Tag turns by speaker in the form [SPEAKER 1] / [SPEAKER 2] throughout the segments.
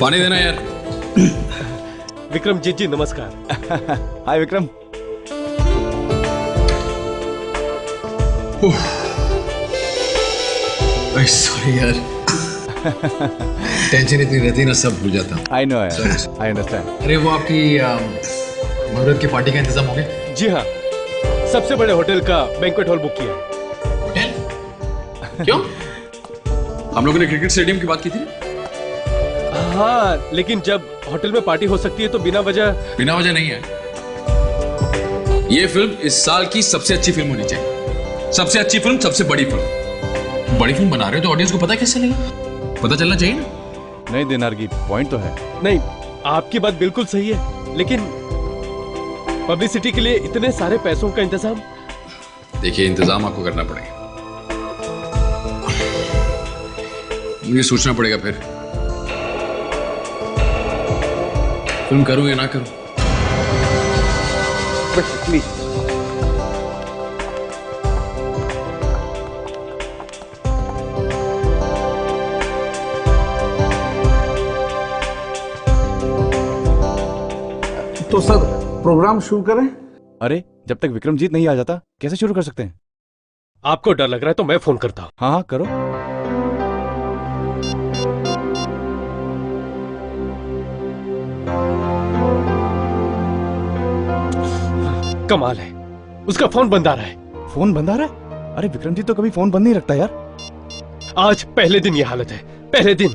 [SPEAKER 1] पानी देना यार।
[SPEAKER 2] विक्रमजीत जी नमस्कार।
[SPEAKER 3] हाय विक्रम।
[SPEAKER 1] सॉरी यार, टेंशन इतनी रहती ना, सब भूल जाता हूँ।
[SPEAKER 3] आई नो यार, आई अंडरस्टैंड।
[SPEAKER 1] अरे वो आपकी मुहूर्त की पार्टी का इंतजाम हो गया?
[SPEAKER 2] जी हाँ, सबसे बड़े होटल का बैंक्वेट हॉल बुक किया।
[SPEAKER 1] होटल? क्यों? हम लोगों ने क्रिकेट स्टेडियम की बात की थी।
[SPEAKER 2] हाँ, लेकिन जब होटल में पार्टी हो सकती है तो बिना वजह
[SPEAKER 1] नहीं है। ये फिल्म इस साल की सबसे अच्छी फिल्म होनी चाहिए। सबसे अच्छी फिल्म, सबसे बड़ी फिल्म। बड़ी फिल्म बना रहे हो तो ऑडियंस को पता कैसे लगेगा? पता चलना चाहिए ना।
[SPEAKER 3] नहीं दिनार की पॉइंट तो है।
[SPEAKER 2] नहीं, आपकी बात बिल्कुल सही है, लेकिन पब्लिसिटी के लिए इतने सारे पैसों का इंतजाम।
[SPEAKER 1] देखिए, इंतजाम आपको करना पड़ेगा, मुझे सोचना पड़ेगा फिर फिल्म करूं या ना करूं।
[SPEAKER 4] प्लीज।
[SPEAKER 5] तो सर प्रोग्राम शुरू करें?
[SPEAKER 3] अरे जब तक विक्रमजीत नहीं आ जाता कैसे शुरू कर सकते हैं?
[SPEAKER 2] आपको डर लग रहा है तो मैं फोन करता हूं।
[SPEAKER 3] हाँ हाँ करो।
[SPEAKER 2] कमाल है, उसका फोन बंद आ रहा है।
[SPEAKER 3] फोन बंद आ रहा है? अरे विक्रमजीत तो कभी फोन बंद नहीं रखता यार।
[SPEAKER 2] आज पहले दिन ये हालत है, पहले दिन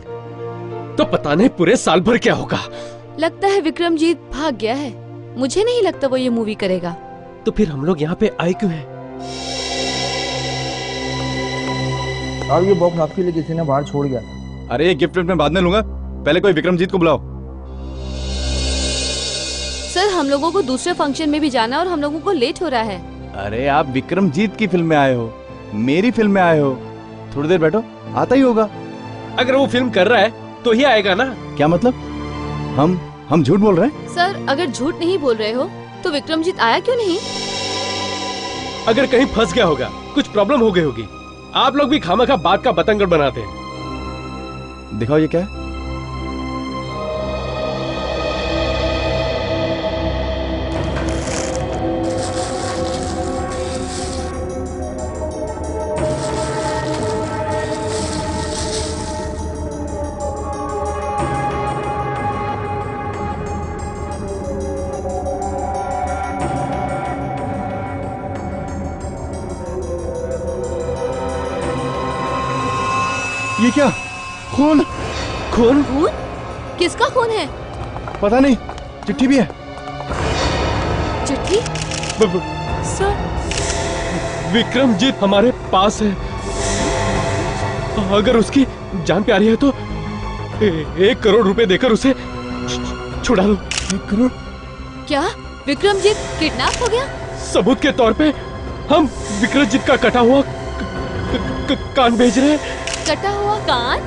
[SPEAKER 2] तो पता नहीं पूरे साल भर क्या होगा।
[SPEAKER 6] लगता है विक्रमजीत भाग गया है। मुझे नहीं लगता वो ये मूवी करेगा।
[SPEAKER 2] तो फिर हम लोग यहाँ पे आए क्यों हैं?
[SPEAKER 4] और ये बॉक्स आपके लिए किसी ने बाहर छोड़ गया।
[SPEAKER 3] अरे ये गिफ्ट मैं बाद में लूंगा, पहले कोई विक्रमजीत को बुलाओ।
[SPEAKER 6] सर हम लोगों को दूसरे फंक्शन में भी जाना और हम लोगों को लेट हो रहा है।
[SPEAKER 3] अरे आप विक्रमजीत की फिल्म में आए हो, मेरी फिल्म में आए हो, थोड़ी देर बैठो, आता ही होगा।
[SPEAKER 2] अगर वो फिल्म कर रहा है तो ही आएगा ना।
[SPEAKER 3] क्या मतलब? हम झूठ बोल रहे हैं?
[SPEAKER 6] सर अगर झूठ नहीं बोल रहे हो तो विक्रमजीत आया क्यों नहीं?
[SPEAKER 2] अगर कहीं फंस गया होगा, कुछ प्रॉब्लम हो गई होगी। आप लोग भी खामखा बात का बतंगड़ बनाते हैं।
[SPEAKER 3] दिखाओ ये क्या है। ये क्या? खून?
[SPEAKER 2] खून?
[SPEAKER 6] खून? किसका खून है?
[SPEAKER 3] पता नहीं, चिट्ठी भी है।
[SPEAKER 6] चिट्ठी? सर
[SPEAKER 2] विक्रमजीत हमारे पास है। अगर उसकी जान प्यारी है तो 1 करोड़ रुपए देकर उसे छुड़ा लो।
[SPEAKER 3] 1 करोड़?
[SPEAKER 6] क्या विक्रमजीत किडनैप हो गया?
[SPEAKER 2] सबूत के तौर पे हम विक्रमजीत का कटा हुआ कान भेज रहे हैं।
[SPEAKER 6] कटा हुआ कान?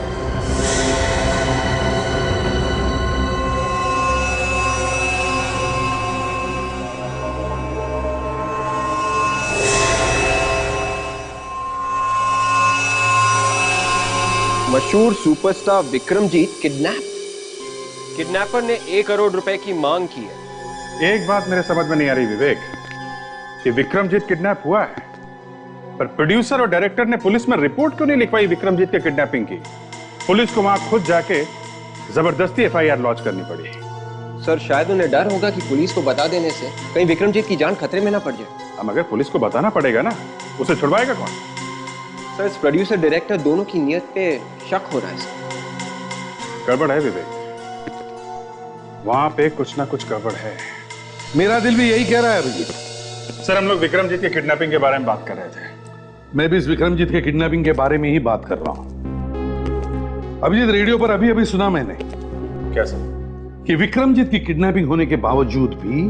[SPEAKER 4] मशहूर सुपरस्टार विक्रमजीत किडनैप।
[SPEAKER 7] किडनैपर ने 1 करोड़ रुपए की मांग की है।
[SPEAKER 8] एक बात मेरे समझ में नहीं आ रही विवेक, कि विक्रमजीत किडनैप हुआ है पर प्रोड्यूसर और डायरेक्टर ने पुलिस में रिपोर्ट क्यों नहीं लिखवाई विक्रमजीत के किडनैपिंग की? पुलिस को वहां खुद जाके जबरदस्ती एफआईआर लॉन्च करनी पड़ी।
[SPEAKER 7] सर शायद उन्हें डर होगा कि पुलिस को बता देने से कहीं विक्रमजीत की जान खतरे में ना पड़ जाए।
[SPEAKER 8] अब अगर पुलिस को बताना पड़ेगा ना, उसे छुड़वाएगा कौन?
[SPEAKER 7] सर इस प्रोड्यूसर डायरेक्टर दोनों की नियत पे शक हो रहा है सर।
[SPEAKER 8] गड़बड़ है विवेक, वहां पे कुछ ना कुछ गड़बड़ है।
[SPEAKER 5] मेरा दिल भी यही कह रहा है अभी।
[SPEAKER 8] सर हम लोग विक्रमजीत के किडनैपिंग के बारे में बात कर रहे थे।
[SPEAKER 5] मैं भी इस विक्रमजीत के किडनैपिंग के बारे में ही बात कर रहा हूं। अभिजीत, रेडियो पर अभी अभी सुना मैंने।
[SPEAKER 8] क्या सर?
[SPEAKER 5] कि विक्रमजीत की किडनैपिंग होने के बावजूद भी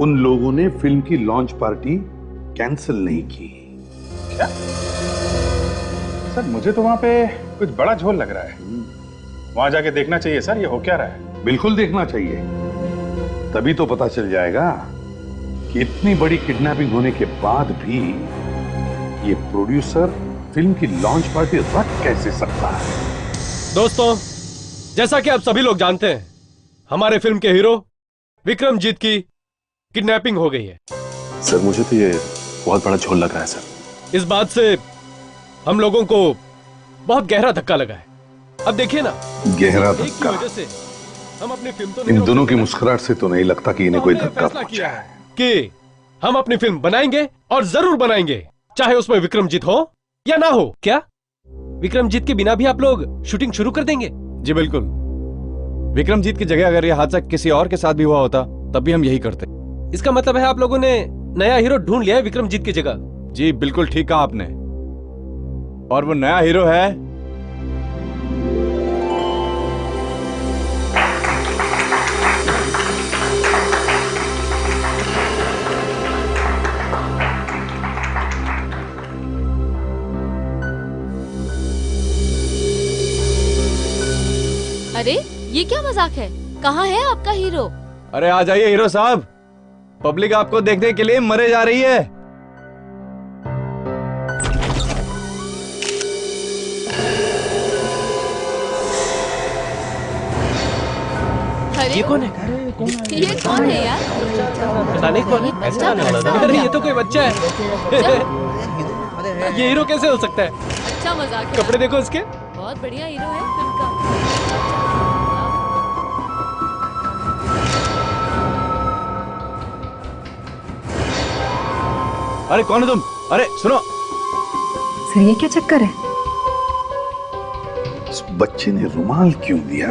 [SPEAKER 5] उन लोगों ने फिल्म की लॉन्च पार्टी कैंसिल नहीं की।
[SPEAKER 8] क्या? सर मुझे तो वहां पे कुछ बड़ा झोल लग रहा है। वहां जाके देखना चाहिए सर, ये हो क्या रहा है।
[SPEAKER 5] बिल्कुल देखना चाहिए, तभी तो पता चल जाएगा कि इतनी बड़ी किडनैपिंग होने के बाद भी ये प्रोड्यूसर फिल्म की लॉन्च पार्टी रख कैसे सकता है।
[SPEAKER 2] दोस्तों, जैसा कि आप सभी लोग जानते हैं, हमारे फिल्म के हीरो विक्रमजीत की किडनैपिंग हो गई है।
[SPEAKER 9] सर मुझे तो ये बहुत बड़ा झोल लग रहा है सर।
[SPEAKER 2] इस बात से हम लोगों को बहुत गहरा धक्का लगा है। अब देखिए ना,
[SPEAKER 5] गहरा
[SPEAKER 2] एक की
[SPEAKER 5] धक्का।
[SPEAKER 2] वजह से हम अपनी फिल्म तो नहीं
[SPEAKER 5] इन
[SPEAKER 2] रोक
[SPEAKER 5] दोनों की
[SPEAKER 2] सकते।
[SPEAKER 5] मुस्कुराहट से तो नहीं लगता कि इन्हें कोई
[SPEAKER 2] हमने
[SPEAKER 5] धक्का
[SPEAKER 2] फैसला
[SPEAKER 5] पहुंचा
[SPEAKER 2] किया
[SPEAKER 5] है।
[SPEAKER 2] है कि हम अपनी फिल्म बनाएंगे और जरूर बनाएंगे, चाहे उसमें विक्रमजीत हो या ना हो। क्या विक्रमजीत के बिना भी आप लोग शूटिंग शुरू कर देंगे?
[SPEAKER 3] जी बिल्कुल। विक्रमजीत की जगह अगर यह हादसा किसी और के साथ भी हुआ होता तब भी हम यही करते।
[SPEAKER 2] इसका मतलब है आप लोगों ने नया हीरो ढूंढ लिया है विक्रमजीत की जगह।
[SPEAKER 3] जी बिल्कुल ठीक कहा आपने। और वो नया हीरो है
[SPEAKER 6] अरे ये क्या मजाक है? कहाँ है आपका हीरो?
[SPEAKER 3] अरे आ जाइए हीरो साहब, पब्लिक आपको देखने के लिए मरे जा रही है।
[SPEAKER 6] अरे
[SPEAKER 2] ये कौन है?
[SPEAKER 6] ये कौन है यार?
[SPEAKER 2] पता नहीं कौन है।
[SPEAKER 6] बच्चा कैसा हो
[SPEAKER 2] अरे
[SPEAKER 6] गया?
[SPEAKER 2] ये तो कोई बच्चा है। ये हीरो कैसे हो सकता है?
[SPEAKER 6] अच्छा मजाक है।
[SPEAKER 2] कपड़े देखो इसके।
[SPEAKER 6] बहुत बढ़िया हीरो है फिल्म का।
[SPEAKER 3] अरे कौन है तुम? अरे सुनो,
[SPEAKER 10] सर ये क्या चक्कर है?
[SPEAKER 5] इस बच्चे ने रुमाल क्यों दिया?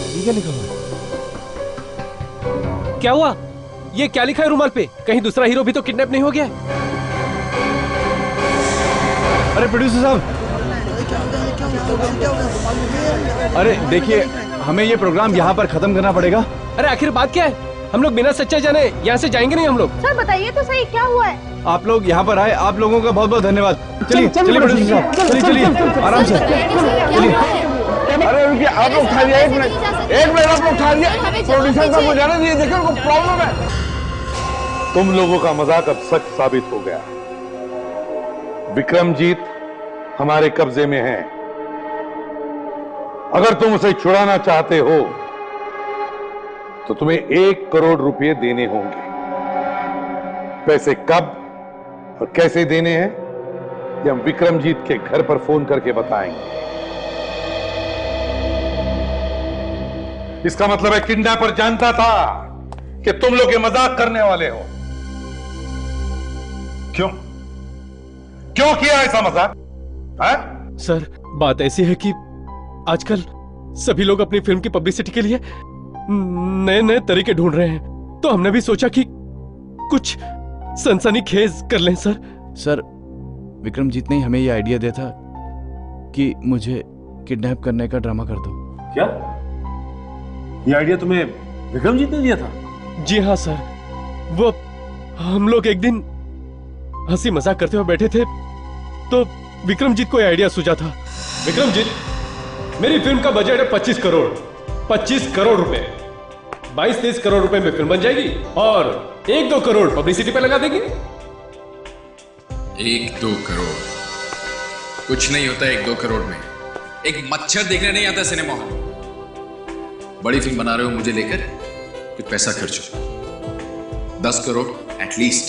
[SPEAKER 3] ये क्या लिखा हुआ है?
[SPEAKER 2] क्या हुआ? ये क्या लिखा है रुमाल पे? कहीं दूसरा हीरो भी तो किडनैप नहीं हो गया है?
[SPEAKER 3] अरे प्रोड्यूसर साहब, अरे देखिए हमें ये प्रोग्राम यहाँ पर खत्म करना पड़ेगा।
[SPEAKER 2] अरे आखिर बात क्या है? हम लोग बिना सच्चाई जाने यहाँ से जाएंगे नहीं हम लोग।
[SPEAKER 10] सर बताइए तो सही क्या हुआ है?
[SPEAKER 3] आप लोग यहाँ पर आए, आप लोगों का बहुत बहुत धन्यवाद। चलिए चलिए प्रोड्यूसर साहब, चलिए चलिए आराम से।
[SPEAKER 6] चलिए।
[SPEAKER 4] अरे रुकिए, आप लोग ठहरिए, एक मिनट आप लोग ठहरिए। प्रोड्यूसर साहब को जाने दीजिए, देखिए उनको प्रॉब्लम है।
[SPEAKER 5] तुम लोगों का मजाक अब सच साबित हो गया। विक्रमजीत हमारे कब्जे में है। अगर तुम उसे छुड़ाना चाहते हो तो तुम्हें 1 करोड़ रुपए देने होंगे। पैसे कब और कैसे देने हैं ये हम विक्रमजीत के घर पर फोन करके बताएंगे। इसका मतलब है किडनैपर जानता था कि तुम लोग ये मजाक करने वाले हो। क्यों क्यों किया ऐसा मजाक?
[SPEAKER 2] सर बात ऐसी है कि आजकल सभी लोग अपनी फिल्म की पब्लिसिटी के लिए नए नए तरीके ढूंढ रहे हैं, तो हमने भी सोचा कि कुछ सनसनीखेज कर लें। सर
[SPEAKER 3] विक्रमजीत ने हमें ये आइडिया दिया था कि मुझे किडनैप करने का ड्रामा कर दो।
[SPEAKER 9] क्या ये आइडिया तुम्हें विक्रमजीत ने दिया था?
[SPEAKER 2] जी हाँ सर, वो हम लोग एक दिन हंसी मजाक करते हुए बैठे थे तो विक्रमजीत को यह आइडिया सूझा था। विक्रमजीत, मेरी फिल्म का बजट है 25 करोड़ रुपए। 22-23 करोड़ रुपए में फिल्म बन जाएगी और 1-2 करोड़ पब्लिसिटी पे लगा देंगे।
[SPEAKER 1] 1-2 करोड़ कुछ नहीं होता 1-2 करोड़ में। एक मच्छर देखने नहीं आता सिनेमा हॉल। बड़ी फिल्म बना रहे हो, मुझे लेकर कुछ पैसा खर्चो। 10 करोड़ एटलीस्ट।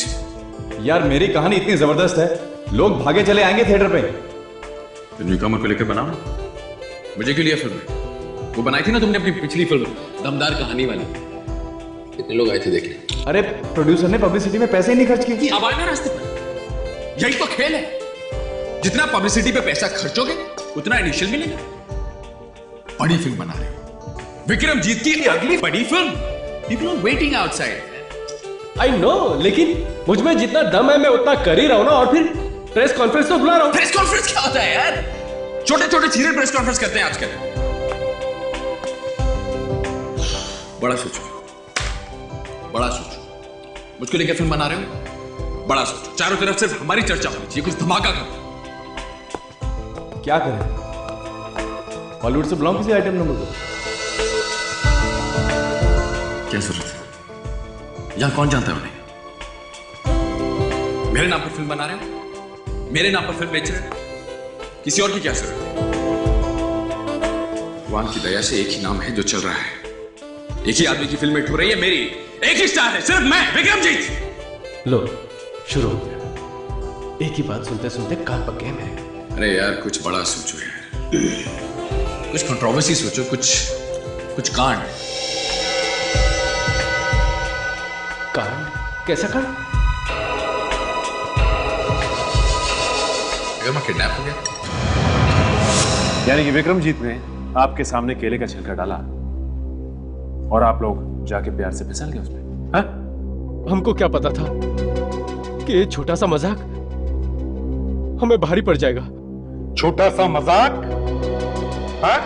[SPEAKER 3] यार मेरी कहानी इतनी जबरदस्त है, लोग भागे चले आएंगे थिएटर पे।
[SPEAKER 1] तो न्यूकमर को लेकर बनाओ। मुझे क्यों लिया फिल्म? वो बनाई थी ना तुमने अपनी पिछली फिल्म दमदार कहानी वाली। कितने लोग आए थे देखने?
[SPEAKER 3] अरे प्रोड्यूसर ने पब्लिसिटी में पैसे ही नहीं खर्च किए।
[SPEAKER 1] अब आए ना रास्ते पर। यही तो खेल है। जितना पब्लिसिटी पे पैसा खर्चोगे उतना इनिशियल मिलेगा। बड़ी फिल्म बना रहे हो, विक्रमजीत की अगली बड़ी film. People are waiting outside.
[SPEAKER 2] I know, लेकिन मुझमें जितना दम है मैं उतना कर ही रहा हूं ना। और फिर प्रेस कॉन्फ्रेंस तो बुला रहा हूं।
[SPEAKER 1] प्रेस कॉन्फ्रेंस क्या होता है यार? छोटे छोटे सीरियल प्रेस कॉन्फ्रेंस करते हैं आजकल। बड़ा सोचो, बड़ा सोचो। मुझको लेकर फिल्म बना रहे हो, बड़ा सोचो। चारों तरफ सिर्फ हमारी चर्चा होनी चाहिए। कुछ धमाका करो।
[SPEAKER 3] क्या करें? हॉलीवुड से बुलाऊं किसी आइटम नंबर को?
[SPEAKER 1] क्या जरूरत है? यहां कौन जानता है उन्हें? मेरे नाम पर फिल्म बना रहे हो, मेरे नाम पर फिल्म बेच रहे हो, किसी और की क्या जरूरत है? भगवान की दया से एक ही नाम है जो चल रहा है, एक ही आदमी की फिल्म हिट हो रही है, मेरी। एक ही स्टार है, सिर्फ मैं, विक्रमजीत।
[SPEAKER 2] लो शुरू हो गया। एक ही बात सुनते सुनते कान पक गए मेरे।
[SPEAKER 1] अरे यार कुछ बड़ा सोचो यार, कुछ कंट्रोवर्सी सोचो, कुछ कांड।
[SPEAKER 2] कांड? कैसा कांड?
[SPEAKER 1] अगर मैं किडनैप हो गया,
[SPEAKER 9] यानी कि विक्रमजीत ने आपके सामने केले का छिलका डाला और आप लोग जाके प्यार से फिसल गए उसमें। हाँ?
[SPEAKER 2] हमको क्या पता था कि ये छोटा सा मजाक हमें भारी पड़ जाएगा।
[SPEAKER 5] छोटा सा मजाक? हाँ?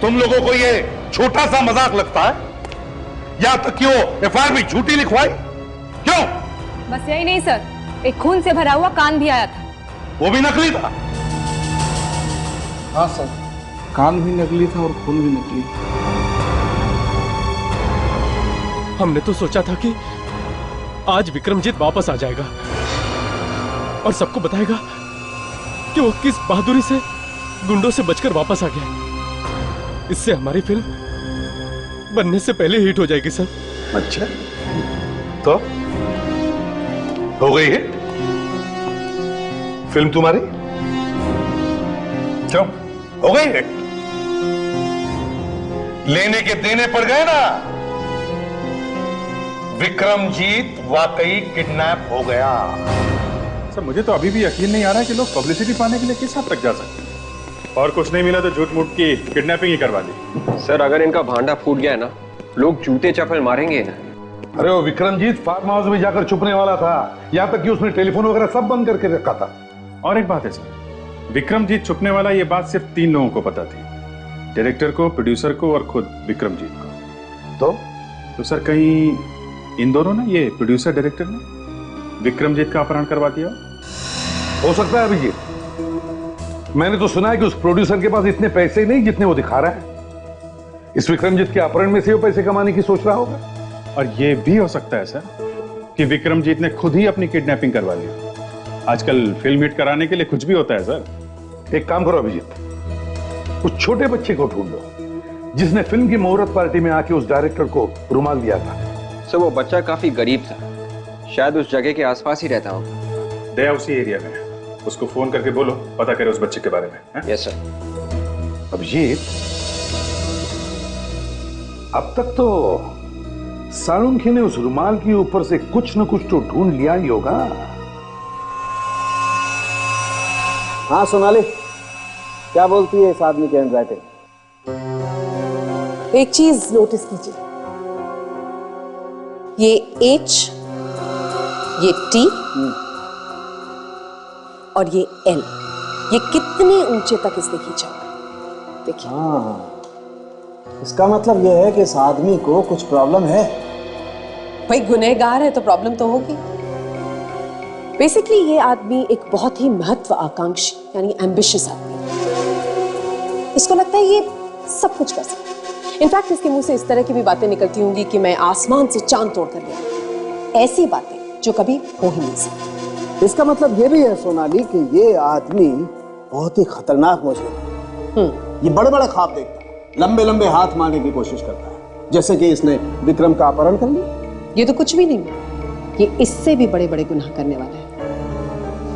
[SPEAKER 5] तुम लोगों को ये छोटा सा मजाक लगता है? या तक क्यों एफआईआर भी झूठी लिखवाई? क्यों?
[SPEAKER 10] बस यही नहीं सर, एक खून से भरा हुआ कान भी आया था।
[SPEAKER 5] वो भी नकली था?
[SPEAKER 4] हाँ सर, कान भी नकली था और खून भी नकली।
[SPEAKER 2] हमने तो सोचा था कि आज विक्रमजीत वापस आ जाएगा और सबको बताएगा कि वो किस बहादुरी से गुंडों से बचकर वापस आ गया। इससे हमारी फिल्म बनने से पहले हिट हो जाएगी सर।
[SPEAKER 5] अच्छा, तो हो गई है फिल्म तुम्हारी? क्यों हो गई है? लेने के देने पड़ गए ना। विक्रमजीत वाकई किडनैप हो गया।
[SPEAKER 8] सर मुझे तो अभी भी यकीन नहीं आ रहा है कि लोग पब्लिसिटी पाने के लिए किस हद तक जा सकते हैं। और कुछ नहीं मिला तो झूठ मूठ की किडनैपिंग ही करवा दी।
[SPEAKER 7] सर अगर इनका भांडा फूट गया है ना, लोग जूते चप्पल मारेंगे ना।
[SPEAKER 5] अरे वो विक्रमजीत फार्म हाउस में जाकर छुपने वाला था, यहां तक कि उसने टेलीफोन वगैरह सब बंद करके रखा था।
[SPEAKER 8] और एक बात है सर, विक्रमजीत छुपने वाला ये बात सिर्फ 3 लोगों को पता थी, डायरेक्टर को, प्रोड्यूसर को और खुद विक्रमजीत को। तो सर कहीं इन दोनों ने, ये प्रोड्यूसर डायरेक्टर ने विक्रमजीत का अपहरण करवा दिया?
[SPEAKER 5] हो सकता है अभिजीत, मैंने तो सुना है कि उस प्रोड्यूसर के पास इतने पैसे नहीं जितने वो दिखा रहा है। इस विक्रमजीत के अपहरण में से वो पैसे कमाने की सोच रहा होगा।
[SPEAKER 8] और ये भी हो सकता है सर कि विक्रमजीत ने खुद ही अपनी किडनैपिंग करवा ली। आजकल फिल्म हिट कराने के लिए कुछ भी होता है सर।
[SPEAKER 5] एक काम करो अभिजीत, उस छोटे बच्चे को ढूंढ लो जिसने फिल्म की मुहूर्त पार्टी में आके उस डायरेक्टर को रुमाल दिया था।
[SPEAKER 7] सर वो बच्चा काफी गरीब था, शायद उस जगह के आसपास ही रहता होगा।
[SPEAKER 8] दया उसी एरिया में, उसको फोन करके बोलो पता करे उस बच्चे के बारे में।
[SPEAKER 7] Yes sir.
[SPEAKER 5] अभिजीत, अब तक तो सालुंखी ने उस रुमाल के ऊपर से कुछ न कुछ तो ढूंढ लिया ही होगा।
[SPEAKER 11] हाँ सोनाली, क्या बोलती है इस आदमी के हैंडराइटिंग?
[SPEAKER 12] एक चीज नोटिस कीजिए, ये H, ये T और ये L, ये कितने ऊंचे तक इसने खींचा हुआ है देखिए।
[SPEAKER 11] हाँ, इसका मतलब यह है कि इस आदमी को कुछ प्रॉब्लम है।
[SPEAKER 12] भाई गुनहगार है तो प्रॉब्लम तो होगी। बेसिकली ये आदमी एक बहुत ही महत्वाकांक्षी यानी एम्बिशियस आदमी है। इसको लगता है ये सब कुछ कर सकता है। इनफैक्ट इसके मुंह से इस तरह की भी बातें निकलती होंगी कि मैं आसमान से चांद तोड़ कर ले, ऐसी बातें जो कभी हो ही नहीं सकती।
[SPEAKER 11] इसका मतलब ये भी है सोनाली कि ये आदमी बहुत ही खतरनाक मजनून है। ये बड़े बड़े ख्वाब देखता है, लंबे लंबे हाथ मारने की कोशिश करता है, जैसे कि इसने विक्रम का अपहरण कर लिया।
[SPEAKER 12] ये तो कुछ भी नहीं है, ये इससे भी बड़े बड़े गुनाह करने वाला है।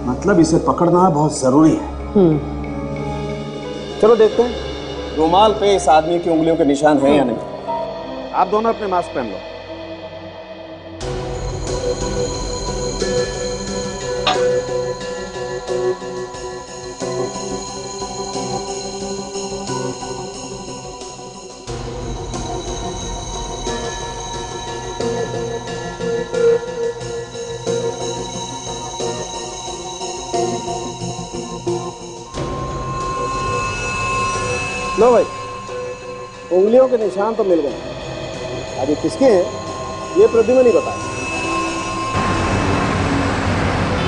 [SPEAKER 11] मतलब इसे पकड़ना बहुत जरूरी है। चलो देखते हैं रुमाल पे इस आदमी की उंगलियों के निशान हैं या नहीं। आप दोनों अपने मास्क पहन लो। लो भाई, उंगलियों के निशान तो मिल गए। अब ये किसके हैं ये प्रद्युम्न नहीं बताया।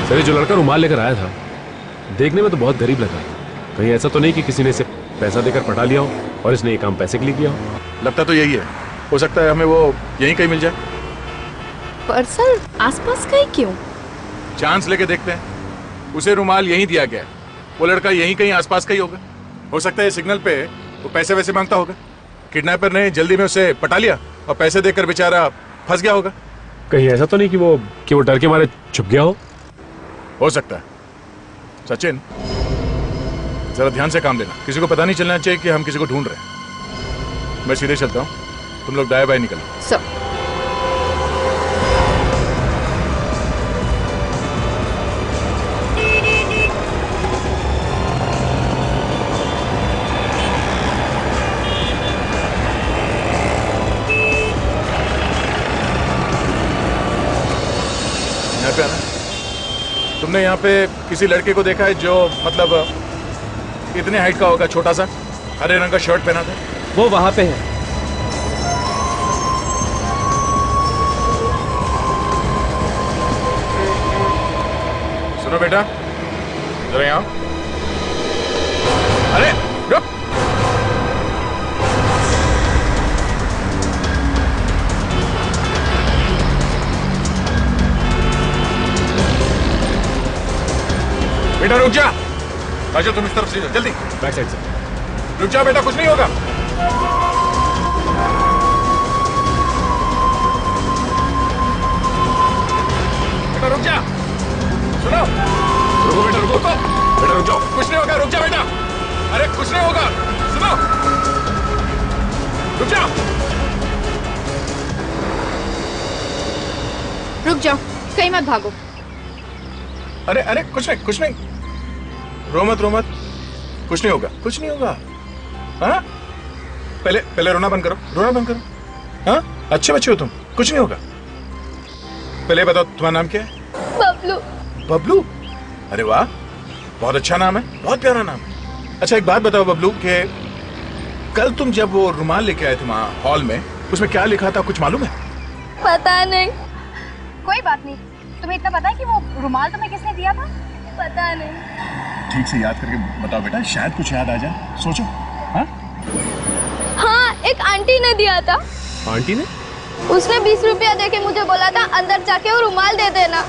[SPEAKER 9] सर जो लड़का रुमाल लेकर आया था देखने में तो बहुत गरीब लगा। कहीं ऐसा तो नहीं कि किसी ने इसे पैसा देकर पटा लिया हो और इसने ये काम पैसे के लिए किया हो?
[SPEAKER 13] लगता तो यही है। हो सकता है हमें वो यहीं कहीं मिल जाए।
[SPEAKER 6] पर सर आसपास कहीं क्यों?
[SPEAKER 13] चांस लेके देखते हैं। उसे रुमाल यहीं दिया गया है, वो लड़का यहीं कहीं आसपास का ही होगा। हो सकता है सिग्नल पे वो पैसे वैसे मांगता होगा। किडनैपर ने जल्दी में उसे पटा लिया और पैसे देकर बेचारा फंस गया होगा।
[SPEAKER 9] कहीं ऐसा तो नहीं कि वो डर के मारे छुप गया
[SPEAKER 13] हो सकता है। सचिन, जरा ध्यान से काम लेना, किसी को पता नहीं चलना चाहिए कि हम किसी को ढूंढ रहे हैं। मैं सीधे चलता हूँ, तुम लोग दाएं बाएं निकलो।
[SPEAKER 6] सर
[SPEAKER 13] यहाँ पे आना। तुमने यहाँ पे किसी लड़के को देखा है जो मतलब इतने हाइट का होगा, छोटा सा, हरे रंग का शर्ट पहना था?
[SPEAKER 2] वो वहां पे है।
[SPEAKER 13] सुनो बेटा, जरा यहाँ। अरे रुक। बेटा रुक जा। राजू तुम इस तरफ से जल्दी,
[SPEAKER 9] बैक साइड से।
[SPEAKER 13] रुक जा बेटा, कुछ नहीं होगा। बेटा रुक जा। सुनो, रुको बेटा, रुको बेटा, रुक जाओ, कुछ नहीं होगा, रुक जा बेटा। अरे कुछ नहीं होगा, सुनो, रुक जा।
[SPEAKER 6] रुक जाओ, कहीं मत भागो।
[SPEAKER 13] अरे अरे कुछ नहीं, कुछ नहीं, रो मत, रो मत, कुछ नहीं होगा, कुछ नहीं होगा। हाँ, पहले रोना बंद करो, रोना बंद करो। हाँ, अच्छे बच्चे हो तुम, कुछ नहीं होगा। पहले बताओ तुम्हारा नाम क्या है?
[SPEAKER 6] बबलू।
[SPEAKER 13] बबलू? अरे वाह, बहुत अच्छा नाम है, बहुत प्यारा नाम है। अच्छा एक बात बताओ बबलू, कि कल तुम जब वो रुमाल लेके आए थे वहाँ हॉल में, उसमें क्या लिखा था, कुछ मालूम है?
[SPEAKER 6] पता नहीं।
[SPEAKER 10] कोई बात नहीं, तुम्हें इतना पता है कि वो रुमाल तुम्हें किसने दिया था?
[SPEAKER 6] पता नहीं।
[SPEAKER 13] ठीक से याद करके बताओ बेटा, शायद कुछ याद आ जाए, सोचो। हाँ,
[SPEAKER 6] हाँ, एक आंटी ने दिया था।
[SPEAKER 9] आंटी ने?
[SPEAKER 6] उसने 20 रुपया देके मुझे बोला था अंदर जाके वो रुमाल दे देना।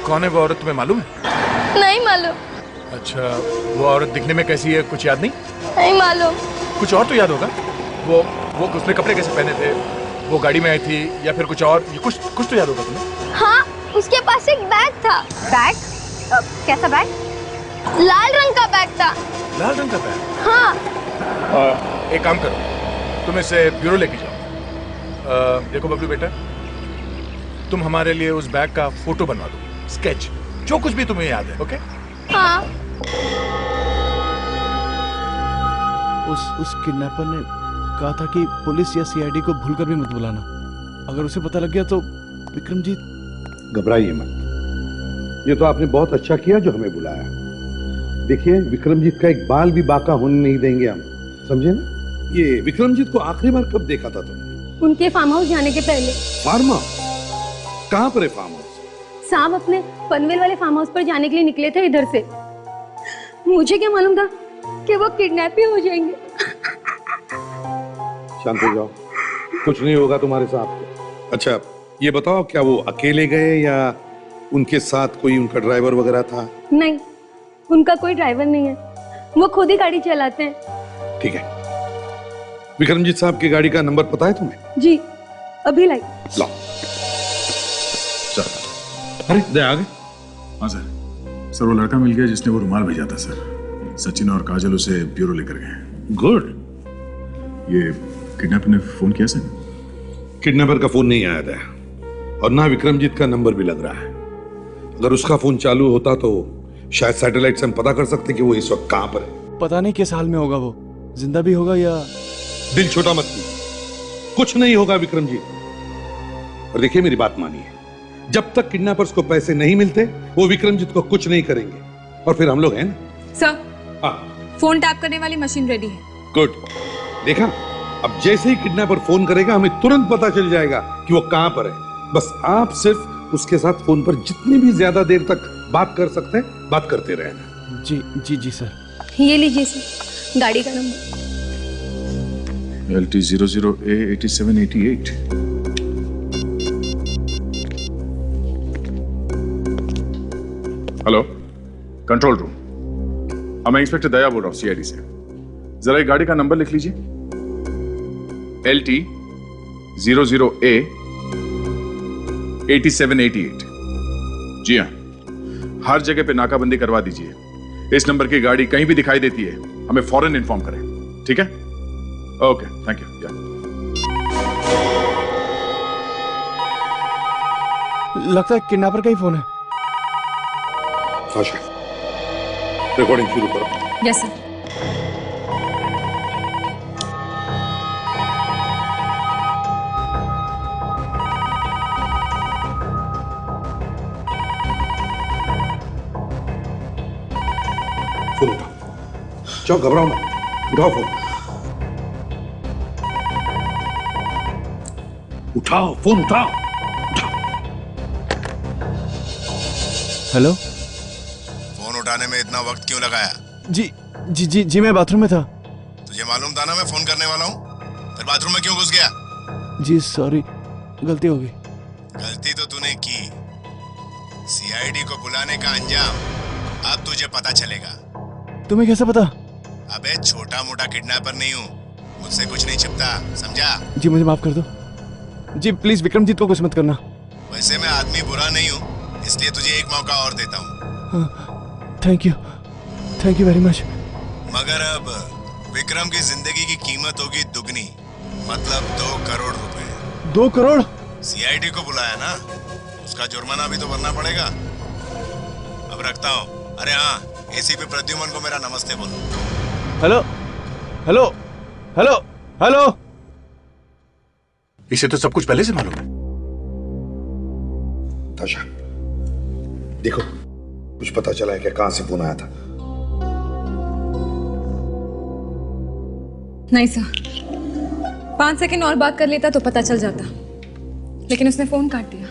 [SPEAKER 13] कौन है वो औरत, तुम्हें मालूम है?
[SPEAKER 6] नहीं मालूम।
[SPEAKER 13] अच्छा, वो औरत दिखने में कैसी है, कुछ याद नहीं?
[SPEAKER 6] नहीं मालूम।
[SPEAKER 13] कुछ और तो याद होगा। वो उसने कपड़े कैसे पहने थे, वो गाड़ी में आई थी या फिर कुछ और, कुछ तो याद होगा तुम्हें?
[SPEAKER 6] हाँ, उसके पास एक बैग था।
[SPEAKER 10] बैग? कैसा बैग?
[SPEAKER 6] लाल रंग का बैग था।
[SPEAKER 13] लाल रंग का बैग?
[SPEAKER 6] हाँ।
[SPEAKER 13] एक काम करो, तुम इसे ब्यूरो लेके जाओ। देखो बबलू बेटा, तुम हमारे लिए उस बैग का फोटो बनवा दो, स्केच, जो कुछ भी तुम्हें याद है। ओके?
[SPEAKER 6] हाँ।
[SPEAKER 3] उस किडनैपर ने कहा था कि पुलिस या सीआईडी को भूलकर भी मत बुलाना, अगर उसे पता लग गया तो विक्रमजीत।
[SPEAKER 5] घबराइए मत, ये तो आपने बहुत अच्छा किया जो हमें बुलाया। देखिए, विक्रमजीत का एक बाल भी बाका होने नहीं देंगे हम, समझे ना? ये विक्रमजीत को आखिरी बार कब देखा था तुमने?
[SPEAKER 10] उनके फार्म हाउस जाने के पहले।
[SPEAKER 5] Farm house? कहाँ पर है फार्म हाउस?
[SPEAKER 10] साहब अपने पनवेल वाले फार्म हाउस पर जाने के लिए निकले थे इधर से। मुझे क्या मालूम था कि वो किडनैप ही हो जाएंगे।
[SPEAKER 5] शांत हो जाओ, कुछ नहीं होगा तुम्हारे साथ। अच्छा ये बताओ, क्या वो अकेले गए या उनके साथ कोई उनका ड्राइवर वगैरह था?
[SPEAKER 10] नहीं, उनका कोई ड्राइवर नहीं है, वो खुद ही गाड़ी चलाते हैं।
[SPEAKER 5] ठीक है, विक्रमजीत साहब की गाड़ी का नंबर पता है तुम्हें?
[SPEAKER 10] जी, अभी लाई।
[SPEAKER 5] लाओ। अरे दे आ गए।
[SPEAKER 8] हाँ सर, वो लड़का मिल गया जिसने वो रुमाल भेजा था सर। सचिन और काजल उसे ब्यूरो लेकर गए।
[SPEAKER 5] गुड।
[SPEAKER 8] ये किडनैपर ने फोन किया सर?
[SPEAKER 5] किडनैपर का फोन नहीं आया था और ना विक्रमजीत का नंबर भी लग रहा है। अगर उसका फोन चालू होता तो शायद सैटेलाइट से हम पता कर सकते कि वो इस वक्त कहां पर है।
[SPEAKER 3] पता नहीं किस हाल में होगा, वो जिंदा भी होगा या।
[SPEAKER 5] दिल छोटा मत कीजिए, कुछ नहीं होगा विक्रमजीत। और देखिए मेरी बात मानिए, जब तक किडनैपर्स को पैसे नहीं मिलते वो विक्रमजीत को कुछ नहीं करेंगे। और फिर हम लोग हैं ना।
[SPEAKER 10] सर, फोन टैप करने वाली मशीन रेडी है।
[SPEAKER 5] गुड। देखा, अब जैसे ही किडनैपर फोन करेगा हमें तुरंत पता चल जाएगा कि वो कहां पर है। बस आप सिर्फ उसके साथ फोन पर जितनी भी ज्यादा देर तक बात कर सकते हैं बात करते रहना।
[SPEAKER 3] जी जी जी सर।
[SPEAKER 10] ये लीजिए सर, गाड़ी का number.
[SPEAKER 8] LT 00A8788। Hello, control room. मैं इंस्पेक्टर दया बोल रहा हूँ CID से।
[SPEAKER 13] जरा एक गाड़ी का नंबर लिख लीजिए, LT 00A 8788। जी हाँ, हर जगह पे नाकाबंदी करवा दीजिए। इस नंबर की गाड़ी कहीं भी दिखाई देती है हमें फौरन इन्फॉर्म करें, ठीक है? Okay, thank you.
[SPEAKER 3] लगता है किडनैपर का ही फोन है।
[SPEAKER 5] रिकॉर्डिंग शुरू करो।
[SPEAKER 10] Yes sir.
[SPEAKER 5] फोन उठाओ, जाओ, घबराओ मत, उठाओ फोन, उठाओ फोन, उठाओ।
[SPEAKER 3] हेलो।
[SPEAKER 14] फोन उठाने में इतना वक्त क्यों लगाया?
[SPEAKER 3] जी जी जी जी मैं बाथरूम में था।
[SPEAKER 14] तुझे मालूम था ना मैं फोन करने वाला हूँ, फिर बाथरूम में क्यों घुस गया?
[SPEAKER 3] जी सॉरी, गलती हो गई।
[SPEAKER 14] गलती तो तूने की, CID को बुलाने का अंजाम अब तुझे पता चलेगा।
[SPEAKER 3] तुम्हें कैसे पता?
[SPEAKER 14] अबे छोटा मोटा किडनैपर नहीं हूँ, मुझसे कुछ नहीं छिपता, समझा?
[SPEAKER 3] जी मुझे माफ कर दो। जी प्लीज विक्रमजीत को कुछ मत करना।
[SPEAKER 14] वैसे मैं आदमी बुरा नहीं हूँ, इसलिए तुझे एक मौका और देता हूँ।
[SPEAKER 3] Thank you very much.
[SPEAKER 14] मगर अब विक्रम की जिंदगी की कीमत होगी दुगनी, मतलब 2 करोड़ रुपए।
[SPEAKER 3] 2 करोड़?
[SPEAKER 14] CID को बुलाया ना, उसका जुर्माना भी तो भरना पड़ेगा। अब रखता हूँ। अरे हाँ, ACP प्रद्युमन को मेरा नमस्ते बोलो।
[SPEAKER 3] Hello hello hello hello.
[SPEAKER 13] इसे तो सब कुछ पहले से मालूम है।
[SPEAKER 5] ताशा, देखो कुछ पता चला है कि कहां से फोन आया था?
[SPEAKER 10] नहीं सर, 5 सेकंड और बात कर लेता तो पता चल जाता, लेकिन उसने फोन काट दिया।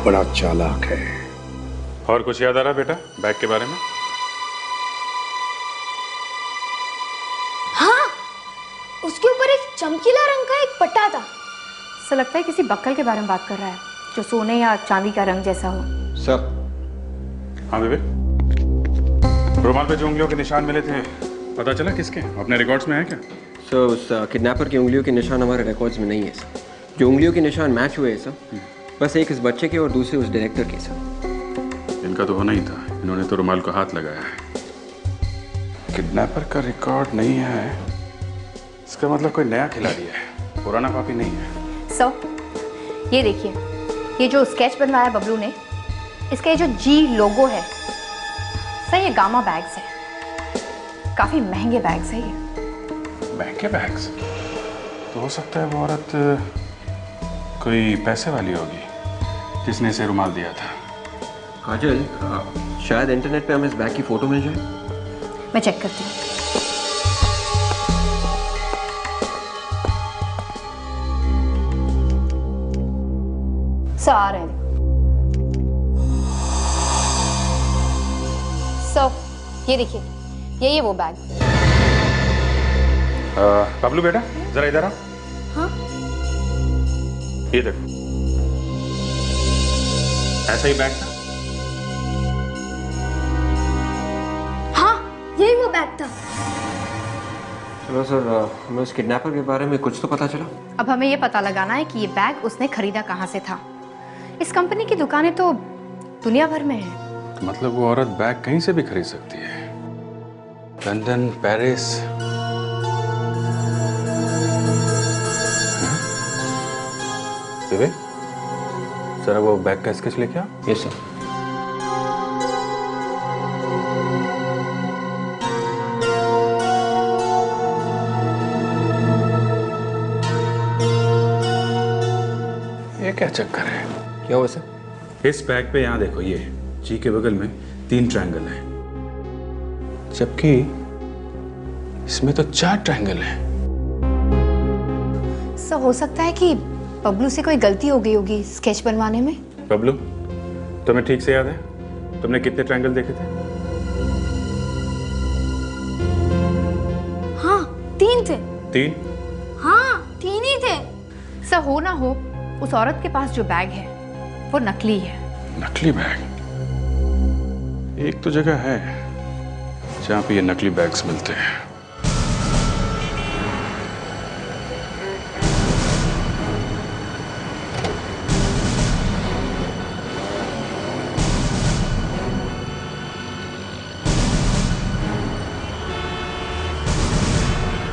[SPEAKER 5] बड़ा चालाक है।
[SPEAKER 8] और कुछ याद आ रहा बेटा बैग के बारे में?
[SPEAKER 15] हाँ, उसके ऊपर एक चमकीला रंग का एक पट्टा था। ऐसा लगता है किसी बक्कल के बारे में बात कर रहा है, जो सोने या चांदी का रंग जैसा हो।
[SPEAKER 8] सर। हाँ विवेक, रुमाल पे जो उंगलियों के निशान मिले थे पता चला किसके? अपने रिकॉर्ड्स में है क्या?
[SPEAKER 7] सर उस किडनैपर की उंगलियों के निशान हमारे रिकॉर्ड्स में नहीं है सर। जो उंगलियों के निशान मैच हुए हैं सर, बस एक इस बच्चे के और दूसरे उस डायरेक्टर के सर।
[SPEAKER 8] इनका तो होना ही था, इन्होंने तो रुमाल को हाथ लगाया है। किडनैपर का रिकॉर्ड नहीं है, इसका मतलब कोई नया खिलाड़ी है, पुराना कॉपी नहीं है।
[SPEAKER 15] सर ये देखिए, ये जो स्केच बनवाया बबलू ने, इसका ये जो G लोगो है सर, ये गामा बैग्स है। काफी महंगे बैग्स है ये।
[SPEAKER 8] महंगे बैग्स? तो हो सकता है वो औरत कोई पैसे वाली होगी जिसने इसे रुमाल दिया था।
[SPEAKER 7] काजल, शायद इंटरनेट पे हमें इस बैग की फोटो मिल जाए।
[SPEAKER 15] मैं चेक करती हूँ। सर आ रहे हैं। सर ये देखिए, यही है वो बैग।
[SPEAKER 8] बबलू बेटा जरा इधर आओ।
[SPEAKER 15] हाँ?
[SPEAKER 8] ये देखो, ऐसा ही बैग था।
[SPEAKER 15] हाँ, यही वो बैग था।
[SPEAKER 7] चलो सर, हमें उस किडनैपर के बारे में कुछ तो पता चला।
[SPEAKER 15] अब हमें ये पता लगाना है कि ये बैग उसने खरीदा कहाँ से था। इस कंपनी की दुकानें तो दुनिया भर में हैं।
[SPEAKER 8] मतलब वो औरत बैग कहीं से भी खरीद सकती है? London, Paris. विवेक, जरा वो बैग का स्केच लेके आओ।
[SPEAKER 7] Yes sir.
[SPEAKER 8] ये क्या चक्कर है?
[SPEAKER 7] क्या हुआ सर?
[SPEAKER 8] इस बैग पे यहाँ देखो, ये जी के बगल में 3 ट्रायंगल हैं, जबकि इसमें तो 4 ट्रायंगल हैं।
[SPEAKER 15] सर हो सकता है कि बबलू से कोई गलती हो गई होगी स्केच बनवाने में।
[SPEAKER 8] बबलू, तुम्हें ठीक से याद है तुमने कितने ट्रायंगल देखे थे?
[SPEAKER 15] हाँ 3 थे।
[SPEAKER 8] 3?
[SPEAKER 15] हाँ 3 ही थे। सर हो ना हो, उस औरत के पास जो बैग है वो नकली है।
[SPEAKER 8] नकली बैग? एक तो जगह है जहां पे ये नकली बैग्स मिलते हैं।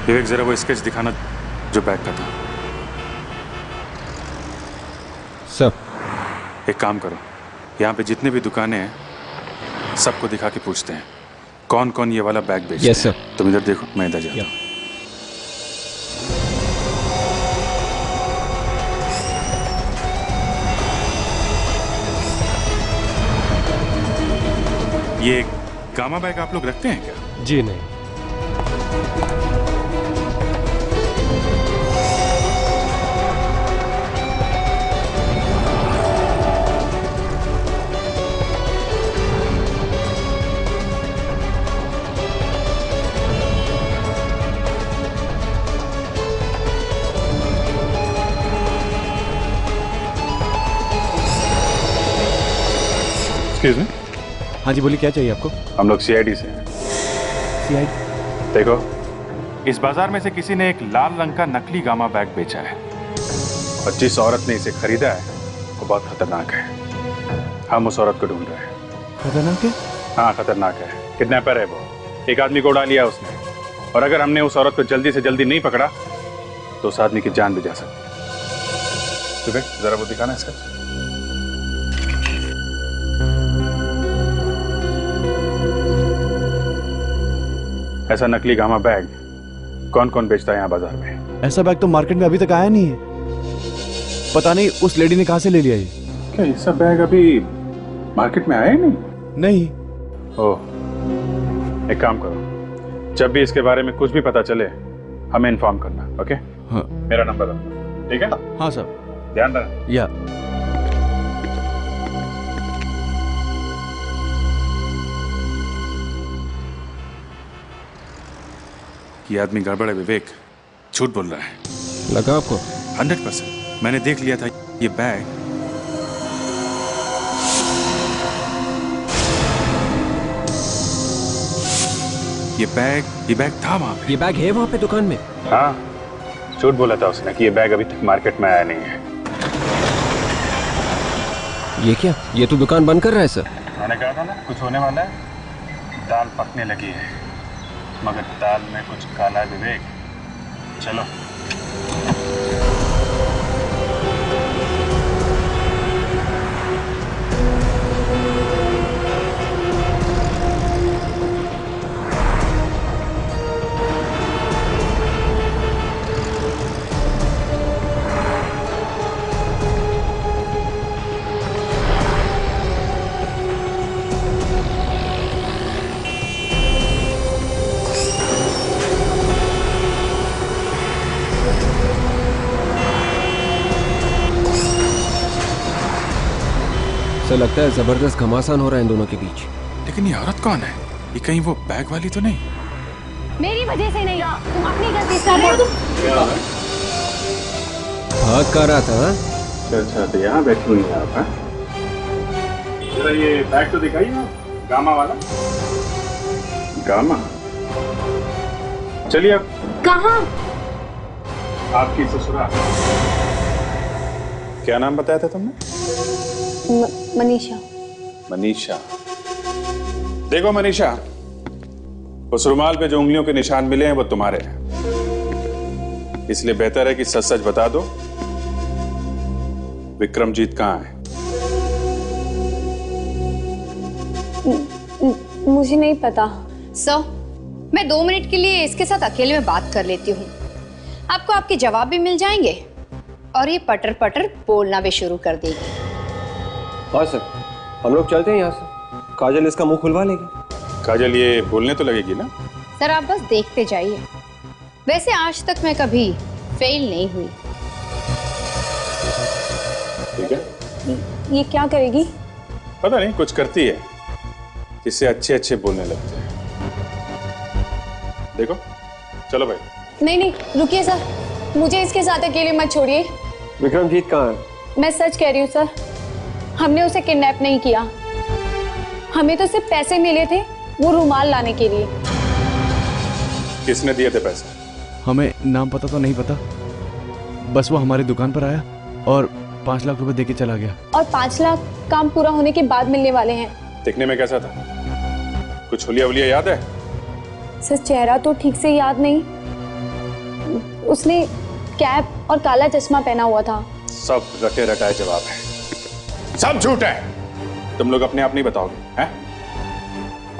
[SPEAKER 8] विवेक, जरा वो स्केच दिखाना जो बैग का था।
[SPEAKER 2] सर,
[SPEAKER 8] एक काम करो, यहाँ पे जितने भी दुकानें हैं सबको दिखा के पूछते हैं कौन कौन ये वाला बैग बेचते हैं।
[SPEAKER 2] Yes sir.
[SPEAKER 8] तुम इधर देखो, मैं इधर जाता हूँ। ये गामा बैग आप लोग रखते हैं क्या?
[SPEAKER 2] जी नहीं।
[SPEAKER 8] Excuse me.
[SPEAKER 3] हाँ जी बोलिए, क्या चाहिए आपको?
[SPEAKER 8] हम लोग सीआईडी से हैं।
[SPEAKER 3] सीआईडी?
[SPEAKER 8] देखो, इस बाजार में से किसी ने एक लाल रंग का नकली गामा बैग बेचा है और जिस औरत ने इसे खरीदा है वो बहुत खतरनाक है। हम उस औरत को ढूंढ रहे हैं।
[SPEAKER 3] खतरनाक है?
[SPEAKER 8] हाँ खतरनाक है, किडनैपर है वो। एक आदमी को उड़ा लिया उसने, और अगर हमने उस औरत को जल्दी से जल्दी नहीं पकड़ा तो उस आदमी की जान भी जा सकती है। तो देख, जरा वो दिखाना इसका। ऐसा नकली गामा बैग कौन कौन बेचता है यहाँ बाजार में?
[SPEAKER 3] ऐसा बैग तो मार्केट में अभी तक आया नहीं है। पता नहीं उस लेडी ने कहाँ से ले लिया ये।
[SPEAKER 8] क्या ऐसा बैग अभी मार्केट में आया ही नहीं?
[SPEAKER 3] नहीं।
[SPEAKER 8] ओह, एक काम करो, जब भी इसके बारे में कुछ भी पता चले हमें इन्फॉर्म करना, ओके?
[SPEAKER 3] हाँ।
[SPEAKER 8] मेरा नंबर रखना, ठीक है?
[SPEAKER 3] हाँ सर।
[SPEAKER 8] ध्यान रखना।
[SPEAKER 3] या।
[SPEAKER 8] ये आदमी गड़बड़ है विवेक, झूठ बोल रहा है।
[SPEAKER 2] लगा आपको?
[SPEAKER 8] 100%। मैंने देख लिया था ये बैग। ये बैग था वहां पे।
[SPEAKER 7] ये बैग है वहां पे दुकान में?
[SPEAKER 8] हाँ, झूठ बोला था उसने कि ये बैग अभी तक मार्केट में आया नहीं है।
[SPEAKER 7] ये क्या? ये तो दुकान बंद कर रहा है सर।
[SPEAKER 8] मैंने कहा था ना कुछ होने वाला है। दाल पकने लगी है, मगर दाल में कुछ काला है विवेक। चलो।
[SPEAKER 7] सर लगता है जबरदस्त घमासान हो रहा है इन दोनों के बीच।
[SPEAKER 8] लेकिन ये औरत कौन है? ये कहीं वो बैग वाली तो नहीं?
[SPEAKER 10] मेरी वजह से नहीं, तुम अपनी गलती कर रहे हो।
[SPEAKER 7] भाग कर रहा था।
[SPEAKER 8] अच्छा, तो यहाँ बैठी हुई है आप? जरा ये बैग तो दिखाइए ना, गामा वाला। गामा? चलिए अब।
[SPEAKER 10] कहाँ?
[SPEAKER 8] आपकी ससुराल। क्या नाम बताया था तुमने?
[SPEAKER 10] मनीषा।
[SPEAKER 8] मनीषा। देखो मनीषा, उस रुमाल पे जो उंगलियों के निशान मिले हैं वो तुम्हारे हैं, इसलिए बेहतर है कि सच सच बता दो, विक्रमजीत कहाँ है?
[SPEAKER 10] मुझे नहीं पता।
[SPEAKER 15] सर, मैं 2 मिनट के लिए इसके साथ अकेले में बात कर लेती हूँ। आपको आपके जवाब भी मिल जाएंगे और ये पटर पटर बोलना भी शुरू कर देगी।
[SPEAKER 7] हाँ सर, हम लोग चलते हैं यहाँ से। काजल इसका मुंह खुलवा लेगी।
[SPEAKER 8] काजल ये बोलने तो लगेगी ना?
[SPEAKER 15] सर आप बस देखते जाइए। वैसे आज तक मैं कभी फेल नहीं हुई।
[SPEAKER 8] ठीक है।
[SPEAKER 10] ये क्या करेगी?
[SPEAKER 8] पता नहीं, कुछ करती है जिससे अच्छे अच्छे बोलने लगते हैं। देखो, चलो भाई।
[SPEAKER 10] नहीं नहीं, रुकिए सर, मुझे इसके साथ अकेले मत छोड़िए।
[SPEAKER 7] विक्रमजीत कहाँ है?
[SPEAKER 10] मैं सच कह रही हूँ सर, हमने उसे किडनैप नहीं किया। हमें तो सिर्फ पैसे मिले थे वो रुमाल लाने के लिए।
[SPEAKER 8] किसने दिए थे पैसे?
[SPEAKER 3] हमें नाम पता तो नहीं पता, बस वो हमारी दुकान पर आया और 5 लाख रुपए देके चला गया।
[SPEAKER 10] और 5 लाख काम पूरा होने के बाद मिलने वाले हैं।
[SPEAKER 8] दिखने में कैसा था? कुछ हुलिया वुलिया याद है?
[SPEAKER 10] सर चेहरा तो ठीक से याद नहीं। उसने कैप और काला चश्मा पहना हुआ था।
[SPEAKER 8] सब रटे रटाए जवाब है, सब झूठ है। तुम लोग अपने आप नहीं बताओगे हैं?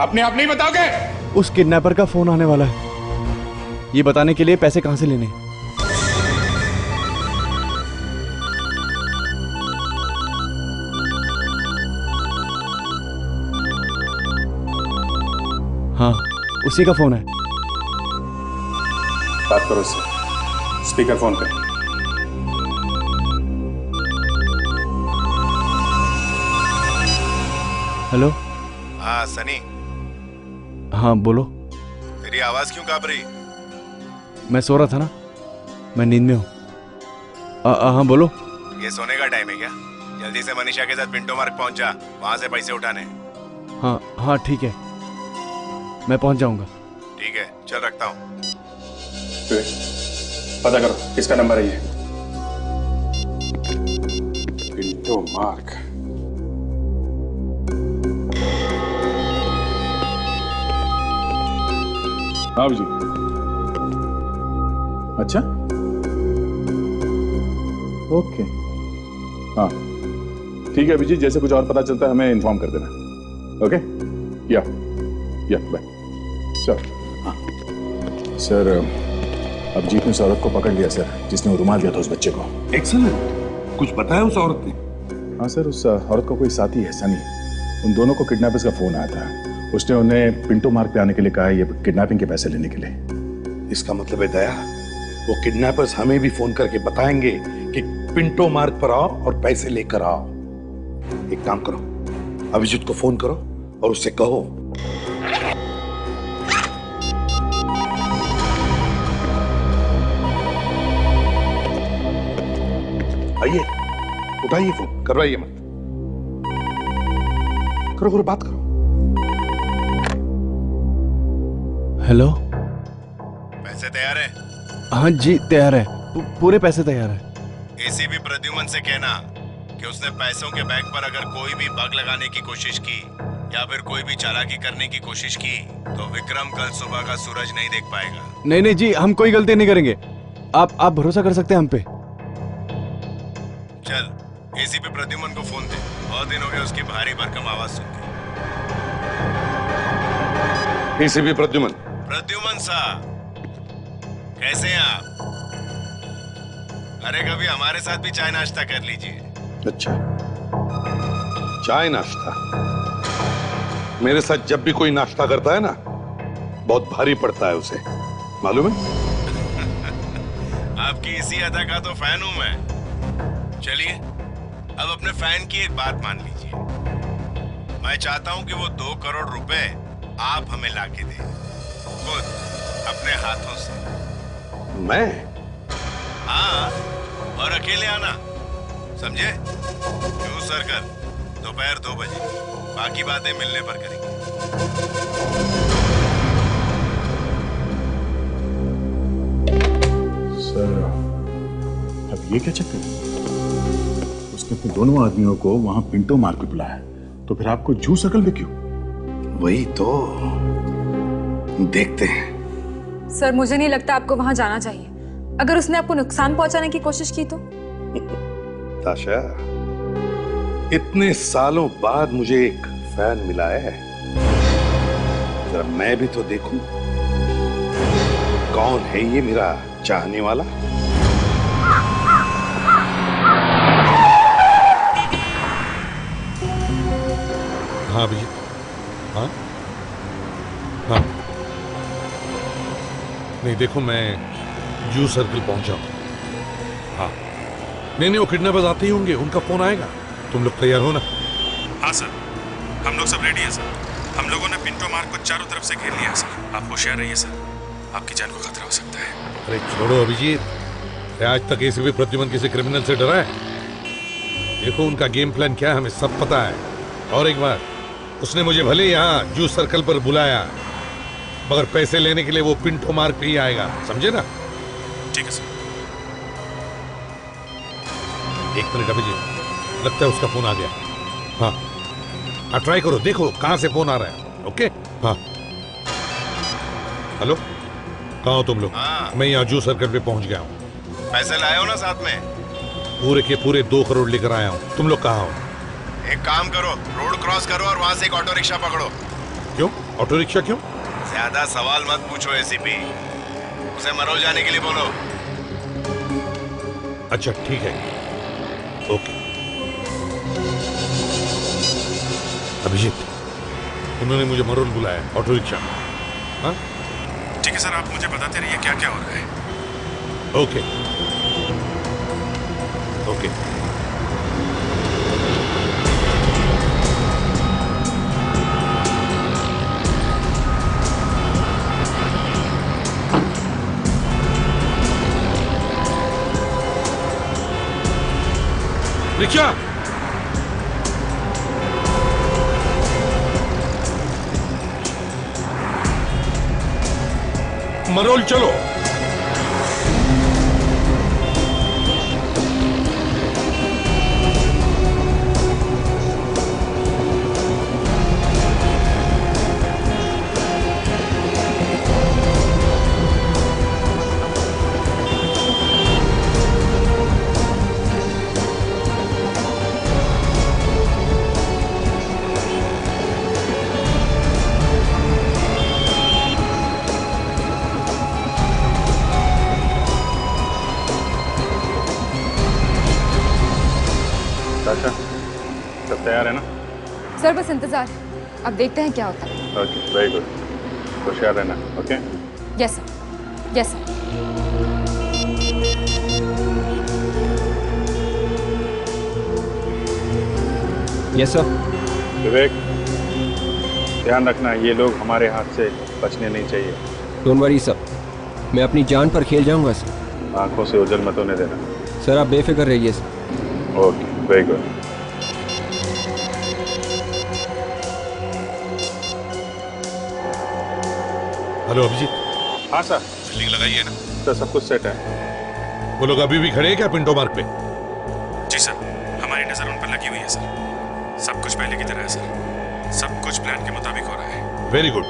[SPEAKER 8] अपने आप नहीं बताओगे?
[SPEAKER 3] उस किडनैपर का फोन आने वाला है, ये बताने के लिए पैसे कहां से लेने। हाँ, उसी का फोन है।
[SPEAKER 8] बात करो उससे, स्पीकर फोन पे।
[SPEAKER 3] हेलो।
[SPEAKER 14] हाँ सनी।
[SPEAKER 3] हाँ बोलो।
[SPEAKER 14] तेरी आवाज क्यों कांप रही?
[SPEAKER 3] मैं सो रहा था ना, मैं नींद में हूँ। हाँ बोलो।
[SPEAKER 14] ये सोने का टाइम है क्या? जल्दी से मनीषा के साथ पिंटो मार्ग पहुंच जा, वहां से पैसे उठाने।
[SPEAKER 3] हाँ ठीक है, मैं पहुंच जाऊंगा।
[SPEAKER 14] ठीक है, चल रखता हूँ।
[SPEAKER 8] पता करो किसका नंबर है ये। पिंटो मार्ग। हाँ जी। अच्छा, ओके, हाँ ठीक है अभिजीत, जैसे कुछ और पता चलता है हमें इन्फॉर्म कर देना। ओके, या बाय। सर, अभिजीत ने उस औरत को पकड़ लिया सर, जिसने वो रुमाल दिया था उस बच्चे को।
[SPEAKER 16] एक्सीलेंट। कुछ पता है उस औरत ने?
[SPEAKER 8] हाँ सर, उस औरत का कोई साथी है सनी, उन दोनों को किडनैपर्स का फोन आया था। उसने उन्हें पिंटो मार्ग पे आने के लिए कहा है, ये किडनैपिंग के पैसे लेने के लिए।
[SPEAKER 16] इसका मतलब है दया, वो किडनैपर्स हमें भी फोन करके बताएंगे कि पिंटो मार्ग पर आओ और पैसे लेकर आओ। एक काम करो, अभिजीत को फोन करो और उससे कहो आइए, उठाइए फोन, करवाइए मत। करो बात करो।
[SPEAKER 3] हेलो।
[SPEAKER 14] पैसे तैयार है?
[SPEAKER 3] हाँ जी तैयार है, पूरे पैसे तैयार है।
[SPEAKER 14] एसीपी प्रद्युमन से कहना कि उसने पैसों के बैग पर अगर कोई भी बग लगाने की कोशिश की या फिर कोई भी चालाकी करने की कोशिश की तो विक्रम कल सुबह का सूरज नहीं देख पाएगा।
[SPEAKER 3] नहीं जी, हम कोई गलती नहीं करेंगे, आप भरोसा कर सकते हैं हम पे।
[SPEAKER 14] चल एसीपी प्रद्युमन को फोन दे, बहुत दिन हो गए उसकी भारी भरकम आवाज सुन के।
[SPEAKER 16] एसीपी प्रद्युमन।
[SPEAKER 14] प्रद्युमन साहब, कैसे हैं आप? अरे कभी हमारे साथ भी चाय नाश्ता कर लीजिए।
[SPEAKER 16] अच्छा, चाय नाश्ता? मेरे साथ जब भी कोई नाश्ता करता है ना, बहुत भारी पड़ता है उसे, मालूम है?
[SPEAKER 14] आपकी इसी अदा का तो फैन हूं मैं। चलिए, अब अपने फैन की एक बात मान लीजिए। मैं चाहता हूं कि वो 2 करोड़ रुपए आप हमें लाके दें, खुद अपने हाथों से।
[SPEAKER 16] मैं?
[SPEAKER 14] हाँ, और अकेले आना, समझे? क्यों सर्कल, दोपहर 2 बजे, बाकी बातें मिलने पर करेंगे।
[SPEAKER 8] सर, अब ये क्या चक्कर? उसने अपने दोनों आदमियों को वहां पिंटो मार्ग पे बुलाया, तो फिर आपको जू सर्कल पे क्यों?
[SPEAKER 16] वही तो देखते हैं।
[SPEAKER 17] सर, मुझे नहीं लगता आपको वहां जाना चाहिए। अगर उसने आपको नुकसान पहुंचाने की कोशिश की तो?
[SPEAKER 16] ताशा, इतने सालों बाद मुझे एक फैन मिला है, जरा मैं भी तो देखूं कौन है ये मेरा चाहने वाला। हाँ भैया, हाँ
[SPEAKER 18] हाँ, नहीं देखो, मैं जू सर्कल पहुंचा हूं। हाँ, नहीं वो किडनैपर्स आते ही होंगे, उनका फोन आएगा। तुम लोग तैयार हो ना?
[SPEAKER 8] हाँ सर, हम लोग सब रेडी हैं सर। हम लोगों ने पिंटो मार्ग को चारों तरफ से घेर लिया है सर। आप होशियार रहिए सर, आपकी जान को खतरा हो सकता है।
[SPEAKER 18] अरे छोड़ो अभिजीत, आज तक एसीपी प्रद्युमन किसी क्रिमिनल से डरा है? देखो उनका गेम प्लान क्या है हमें सब पता है। और एक बार, उसने मुझे भले यहाँ जूस सर्कल पर बुलाया, मगर पैसे लेने के लिए वो पिंटो मार्ग पे ही आएगा, समझे ना?
[SPEAKER 9] ठीक है सर।
[SPEAKER 18] एक मिनट अभिजीत, लगता है उसका फोन आ गया। हाँ ट्राई करो, देखो कहां से फोन आ रहा है। ओके हाँ। हेलो, कहाँ हो तुम लोग? मैं यहाँ जूस सर्कल पे पहुंच गया हूँ।
[SPEAKER 14] पैसे लाए हो ना साथ में?
[SPEAKER 18] पूरे के पूरे 2 करोड़ लेकर आया हूँ। तुम लोग कहाँ हो?
[SPEAKER 14] एक काम करो, रोड क्रॉस करो और वहां से एक ऑटो रिक्शा पकड़ो।
[SPEAKER 18] क्यों ऑटो रिक्शा क्यों?
[SPEAKER 14] ज्यादा सवाल मत पूछो एसीपी, उसे मरोल जाने के लिए बोलो।
[SPEAKER 18] अच्छा ठीक है, ओके। अभिजीत, उन्होंने मुझे मरोल बुलाया, ऑटो रिक्शा। हाँ
[SPEAKER 9] ठीक है सर, आप मुझे बताते रहिए क्या क्या हो रहा है।
[SPEAKER 18] Okay okay. रिक्शा, मरोल चलो।
[SPEAKER 8] अच्छा, सब तैयार है ना?
[SPEAKER 17] सर बस इंतजार, अब देखते हैं क्या होता है।
[SPEAKER 8] Okay, very good. होशियार रहना, okay?
[SPEAKER 17] Yes sir, yes sir.
[SPEAKER 7] Yes sir.
[SPEAKER 8] Vivek, ध्यान रखना, ये लोग हमारे हाथ से बचने नहीं चाहिए।
[SPEAKER 7] डोंट वरी सर, मैं अपनी जान पर खेल जाऊंगा सर।
[SPEAKER 8] आंखों से ओझल मत होने देना।
[SPEAKER 7] सर आप बेफिक्र रहिए sir.
[SPEAKER 8] Okay, very good.
[SPEAKER 18] Hello Abhijit.
[SPEAKER 8] हाँ सर।
[SPEAKER 18] फील्डिंग लगाइए ना?
[SPEAKER 8] सर सब कुछ सेट है।
[SPEAKER 18] वो लोग अभी भी खड़े हैं क्या पिंटो मार्ग पे?
[SPEAKER 9] जी सर, हमारी नजर उन पर लगी हुई है सर। सब कुछ पहले की तरह है सर, सब कुछ प्लान के मुताबिक हो रहा है।
[SPEAKER 18] Very good.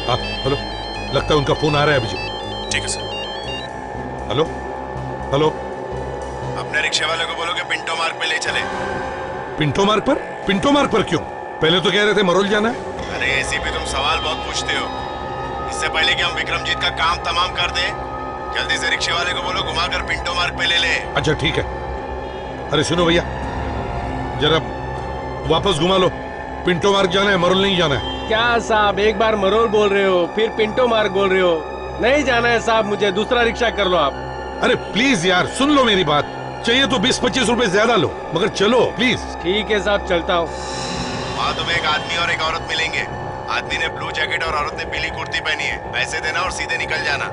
[SPEAKER 18] हाँ हेलो, लगता है उनका फोन आ रहा है अभिजीत।
[SPEAKER 9] ठीक है सर।
[SPEAKER 18] Hello hello.
[SPEAKER 14] अपने रिक्शे वाले को बोलो कि पिंटो मार्ग पे ले चले।
[SPEAKER 18] पिंटो मार्ग पर? पिंटो मार्ग पर क्यों? पहले तो कह रहे थे मरोल जाना है।
[SPEAKER 14] अरे एसीपी, तुम सवाल बहुत पूछते हो। इससे पहले कि हम विक्रमजीत का काम तमाम कर दें, जल्दी से रिक्शे वाले को बोलो घुमाकर पिंटो मार्ग पे ले ले।
[SPEAKER 18] अच्छा ठीक है। अरे सुनो भैया, जरा वापस घुमा लो। पिंटो मार्ग जाना है, मरोल नहीं जाना है।
[SPEAKER 2] क्या साहब, एक बार मरोल बोल रहे हो, फिर पिंटो मार्ग बोल रहे हो। नहीं जाना है साहब, मुझे दूसरा रिक्शा कर लो आप।
[SPEAKER 18] अरे प्लीज यार, सुन लो मेरी बात। चाहिए तो 20-25 रुपए ज्यादा लो, मगर चलो प्लीज।
[SPEAKER 2] ठीक है साहब, चलता हूँ।
[SPEAKER 14] वहाँ तुम्हें एक आदमी और एक औरत मिलेंगे। आदमी ने ब्लू जैकेट और औरत ने पीली कुर्ती पहनी है। पैसे देना और सीधे निकल जाना।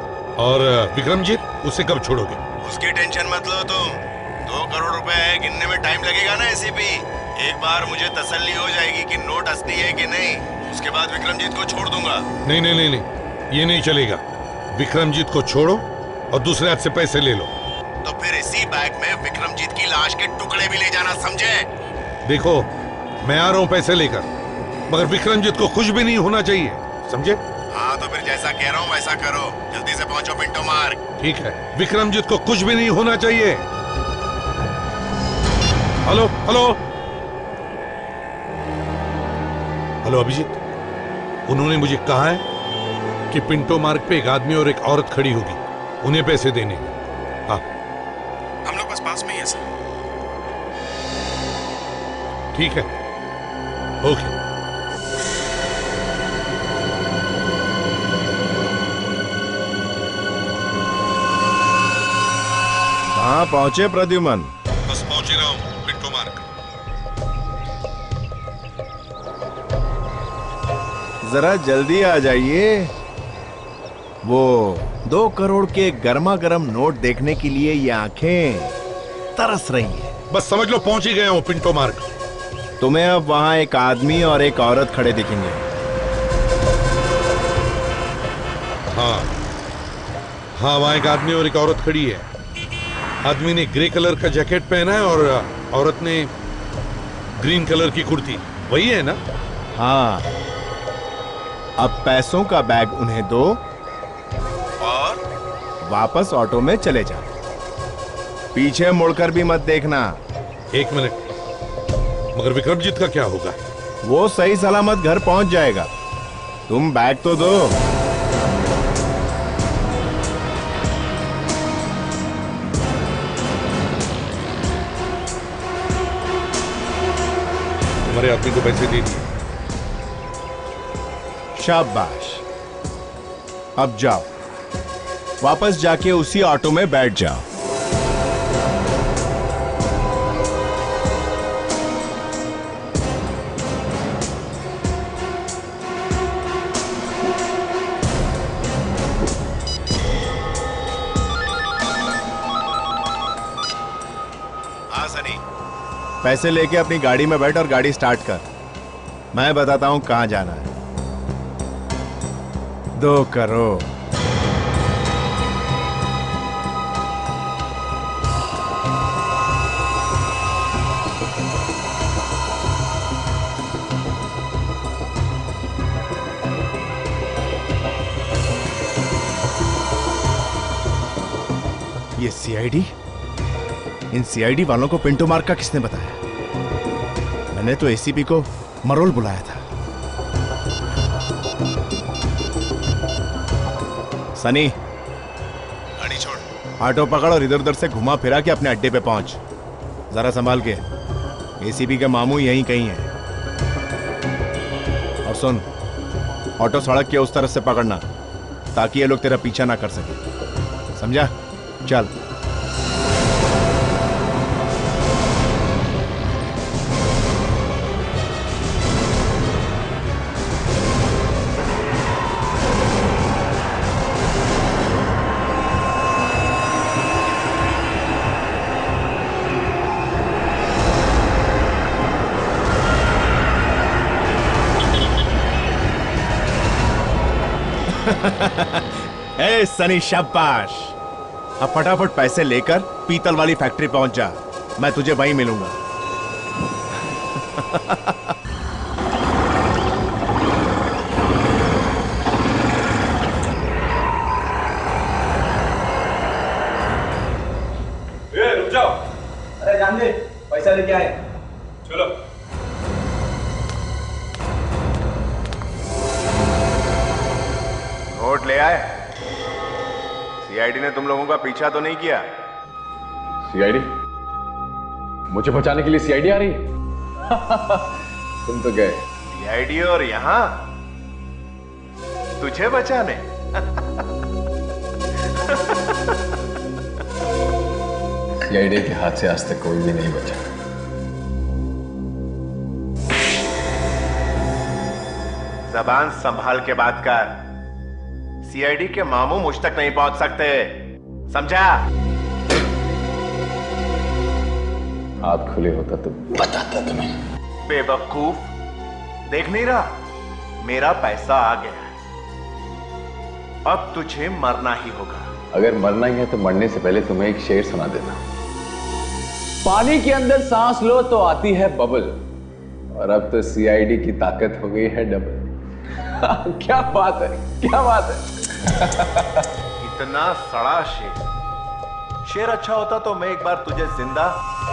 [SPEAKER 18] और विक्रमजीत, उसे कब छोड़ोगे?
[SPEAKER 14] उसकी टेंशन मत लो तुम। 2 करोड़ रुपए है, गिनने में टाइम लगेगा ना एसीपी। एक बार मुझे तसल्ली हो जाएगी कि नोट असली है कि नहीं, उसके बाद विक्रमजीत को छोड़ दूंगा।
[SPEAKER 18] नहीं नहीं नहीं नहीं, ये नहीं चलेगा। विक्रमजीत को छोड़ो और दूसरे हाथ से पैसे ले लो।
[SPEAKER 14] तो फिर इसी बैग में विक्रमजीत की लाश के टुकड़े भी ले जाना, समझे?
[SPEAKER 18] देखो, मैं आ रहा हूँ पैसे लेकर, मगर विक्रमजीत को कुछ भी नहीं होना चाहिए, समझे?
[SPEAKER 14] हाँ तो फिर जैसा कह रहा हूँ वैसा करो। जल्दी से पहुंचो पिंटो मार्ग।
[SPEAKER 18] ठीक है, विक्रमजीत को कुछ भी नहीं होना चाहिए। हेलो हेलो हेलो अभिजीत, उन्होंने मुझे कहा है कि पिंटो मार्ग पे एक आदमी और एक औरत खड़ी होगी, उन्हें पैसे देने। हाँ
[SPEAKER 9] हम लोग बस पास में ही है सर।
[SPEAKER 18] ठीक है, ओके।
[SPEAKER 19] कहाँ पहुंचे प्रद्युमन?
[SPEAKER 18] बस पहुंच ही रहा हूं पिंटो मार्ग।
[SPEAKER 19] जरा जल्दी आ जाइए। वो 2 करोड़ के गर्मा गर्म नोट देखने के लिए ये आंखें तरस रही है।
[SPEAKER 18] बस समझ लो पहुंच ही गया हूं पिंटो मार्ग।
[SPEAKER 19] तुम्हें अब वहां एक आदमी और एक औरत खड़े दिखेंगे।
[SPEAKER 18] हाँ हाँ, वहां एक आदमी और एक औरत खड़ी है। आदमी ने ग्रे कलर का जैकेट पहना है और औरत ने ग्रीन कलर की कुर्ती। वही है ना?
[SPEAKER 19] हाँ, अब पैसों का बैग उन्हें दो और वापस ऑटो में चले जाओ। पीछे मुड़कर भी मत देखना।
[SPEAKER 18] एक मिनट, मगर विक्रमजीत का क्या होगा?
[SPEAKER 19] वो सही सलामत घर पहुंच जाएगा। तुम बैग तो दो।
[SPEAKER 18] तुम्हारे आदमी को पैसे दे दिए।
[SPEAKER 19] शाबाश, अब जाओ, वापस जाके उसी ऑटो में बैठ जाओ। पैसे लेके अपनी गाड़ी में बैठ और गाड़ी स्टार्ट कर। मैं बताता हूं कहां जाना है। 2 करोड़। ये सीआईडी? इन सीआईडी वालों को पिंटो मार्ग का किसने बताया? मैंने तो एसीपी को मरोल बुलाया था। सनी,
[SPEAKER 18] गाड़ी छोड़।
[SPEAKER 19] ऑटो पकड़ और इधर उधर से घुमा फिरा के अपने अड्डे पे पहुंच। जरा संभाल के, एसीपी के मामू यहीं कहीं हैं। और सुन, ऑटो सड़क के उस तरफ से पकड़ना ताकि ये लोग तेरा पीछा ना कर सके। समझा? चल। ए सनी, शाबाश। अब फटाफट पैसे लेकर पीतल वाली फैक्ट्री पहुंच जा। मैं तुझे वहीं मिलूंगा।
[SPEAKER 2] रुक जाओ।
[SPEAKER 11] अरे जान दे, पैसा लेके आए।
[SPEAKER 2] चलो।
[SPEAKER 19] नोट ले आए? सीआईडी ने तुम लोगों का पीछा तो नहीं किया?
[SPEAKER 1] सीआईडी? मुझे बचाने के लिए सीआईडी आ रही है? तुम तो गए।
[SPEAKER 19] सीआईडी और यहां तुझे बचाने?
[SPEAKER 1] सीआईडी के हाथ से आज तक कोई भी नहीं बचा।
[SPEAKER 19] जबान संभाल के बात कर। सीआईडी के मामू मुझ तक नहीं पहुंच सकते, समझा?
[SPEAKER 1] हाथ खुले होता तो बताता तुम्हें।
[SPEAKER 19] बेवकूफ, देख नहीं रहा मेरा पैसा आ गया है। अब तुझे मरना ही होगा।
[SPEAKER 1] अगर मरना ही है तो मरने से पहले तुम्हें एक शेर सुना देता। पानी के अंदर सांस लो तो आती है बबल, और अब तो सीआईडी की ताकत हो गई है डबल। क्या बात है, क्या बात है।
[SPEAKER 19] इतना सड़ा शेर। शेर अच्छा होता तो मैं एक बार तुझे जिंदा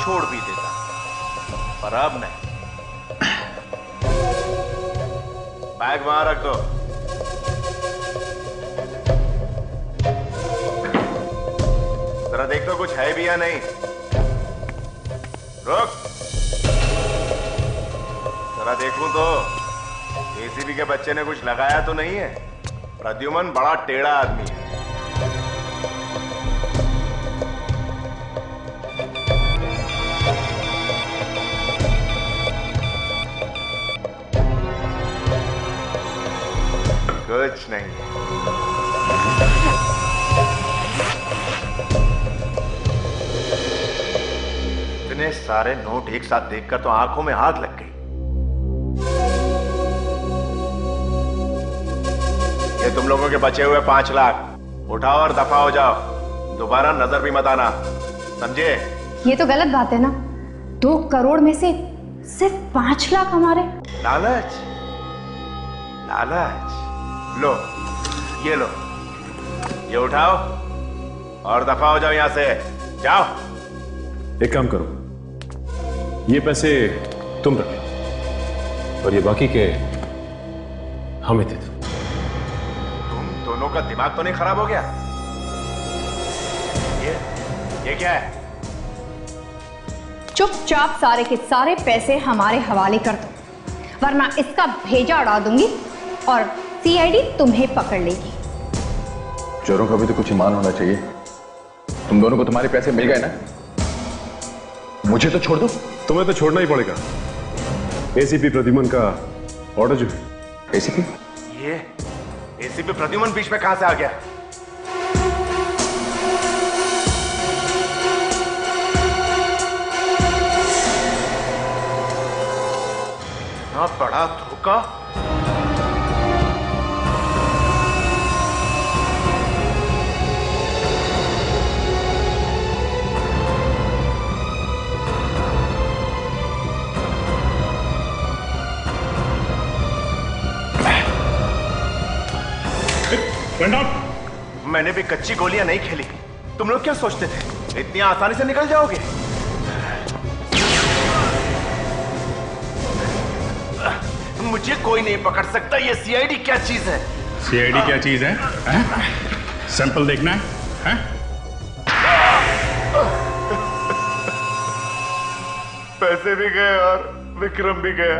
[SPEAKER 19] छोड़ भी देता, पर अब नहीं। बैग वहां रख दो। जरा देख दो कुछ है भी या नहीं। रुक, जरा देखूं तो एसीबी के बच्चे ने कुछ लगाया तो नहीं है? प्रद्युमन बड़ा टेढ़ा आदमी है। कुछ नहीं। इतने इतने सारे नोट एक साथ देखकर तो आंखों में आग लग गई। ये तुम लोगों के बचे हुए 5 लाख उठाओ और दफा हो जाओ, दोबारा नजर भी मत आना, समझे? ये तो गलत बात है ना, 2 करोड़ में से सिर्फ 5 लाख हमारे। लालच लालच, लो ये लो, ये उठाओ और दफा हो जाओ यहां से, जाओ।
[SPEAKER 9] एक काम करो, ये पैसे तुम रखो और ये बाकी के हमें दे दो।
[SPEAKER 19] तुम दोनों का दिमाग तो नहीं खराब हो गया? ये क्या है?
[SPEAKER 15] चुपचाप सारे के सारे पैसे हमारे हवाले कर दो, वरना इसका भेजा उड़ा दूंगी और सीआईडी तुम्हें पकड़ लेगी।
[SPEAKER 1] चोरों का भी तो कुछ ईमान होना चाहिए। तुम दोनों को तुम्हारे पैसे मिल गए ना, मुझे तो छोड़ दो।
[SPEAKER 9] तुम्हें तो छोड़ना ही पड़ेगा। एसीपी प्रद्युमन का ऑर्डर जो है।
[SPEAKER 1] एसीपी?
[SPEAKER 19] ये एसीपी प्रद्युमन बीच में कहां से आ गया? इतना बड़ा धोखा। मैंने भी कच्ची गोलियां नहीं खेली। तुम लोग क्या सोचते थे इतनी आसानी से निकल जाओगे? मुझे कोई नहीं पकड़ सकता। ये सीआईडी क्या चीज है?
[SPEAKER 8] सीआईडी क्या चीज है? सैंपल देखना है?
[SPEAKER 19] पैसे भी गए और विक्रम भी गया।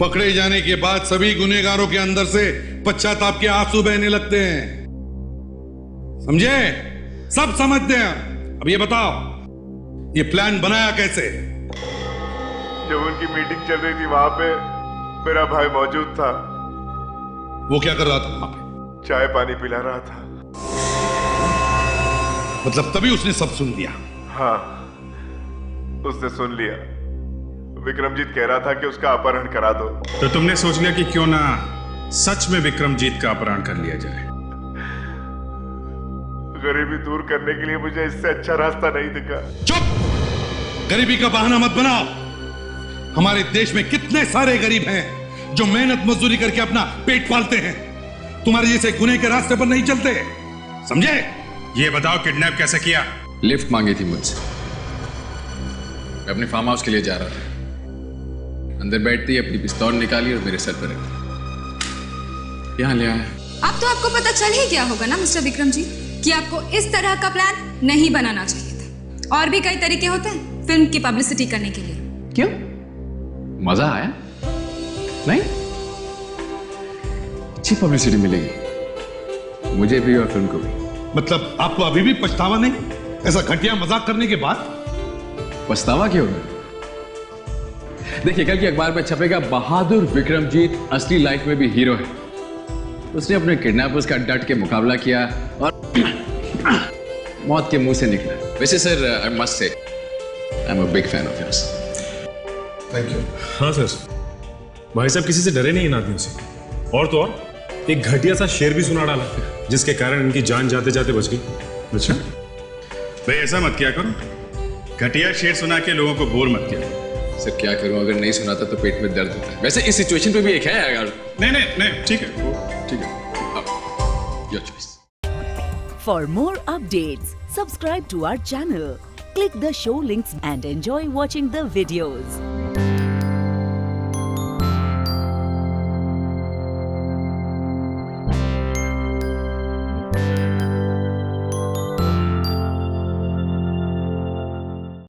[SPEAKER 18] पकड़े जाने के बाद सभी गुनहगारों के अंदर से पश्चाताप के आंसू बहने लगते हैं, समझे? सब समझते हैं। अब ये बताओ, ये प्लान बनाया कैसे?
[SPEAKER 19] जब उनकी मीटिंग चल रही थी वहां पे मेरा भाई मौजूद था।
[SPEAKER 18] वो क्या कर रहा था वहां पे?
[SPEAKER 19] चाय पानी पिला रहा था।
[SPEAKER 18] मतलब तभी उसने सब सुन लिया?
[SPEAKER 19] हाँ, उसने सुन लिया। विक्रमजीत कह रहा था कि उसका अपहरण करा दो।
[SPEAKER 8] तो तुमने सोच लिया कि क्यों ना सच में विक्रमजीत का अपहरण कर लिया जाए।
[SPEAKER 19] गरीबी दूर करने के लिए मुझे इससे अच्छा रास्ता नहीं दिखा।
[SPEAKER 18] चुप! गरीबी का बहाना मत बनाओ। हमारे देश में कितने सारे गरीब हैं जो मेहनत मजदूरी करके अपना पेट पालते हैं। तुम्हारे जैसे गुने के रास्ते पर नहीं चलते, समझे?
[SPEAKER 8] ये बताओ किडनैप कैसे किया?
[SPEAKER 1] लिफ्ट मांगी थी मुझसे। मैं अपने फार्म हाउस के लिए जा रहा था। अंदर बैठती अपनी पिस्तौल निकाली और मेरे सर पर रखी। यहाँ ले आया।
[SPEAKER 17] अब तो आपको पता चल ही गया होगा ना मिस्टर विक्रम जी कि आपको इस तरह का प्लान नहीं बनाना चाहिए था। और भी कई तरीके होते हैं फिल्म की पब्लिसिटी करने के लिए।
[SPEAKER 1] क्यों? मजा आया? नहीं? अच्छी पब्लिसिटी मिलेगी मुझे भी और फिल्म को भी।
[SPEAKER 18] मतलब आपको अभी भी पछतावा नहीं ऐसा घटिया मजाक करने के बाद?
[SPEAKER 1] पछतावा क्यों होगा? देखिए, कल की अखबार में छपेगा बहादुर विक्रमजीत असली लाइफ में भी हीरो है। उसने अपने किडनैपर्स का डट के मुकाबला किया और मौत के मुंह से निकला। वैसे sir, I must say I am a big fan of yours.
[SPEAKER 9] Thank you. हाँ सर, भाई साहब किसी से डरे नहीं इन आदमियों से। और तो और एक घटिया सा शेर भी सुना डाला जिसके कारण इनकी जान जाते जाते बच गई।
[SPEAKER 8] अच्छा भाई, ऐसा मत किया करो। घटिया शेर सुना के लोगों को बोर मत किया।
[SPEAKER 1] सर क्या करूं, अगर नहीं सुनाता तो पेट में दर्द होता है। वैसे इस सिचुएशन पे भी एक है अगर।
[SPEAKER 8] नहीं ठीक है,
[SPEAKER 1] ठीक है। Your choice.
[SPEAKER 20] For more updates, subscribe to our channel, click the show links and enjoy watching the videos.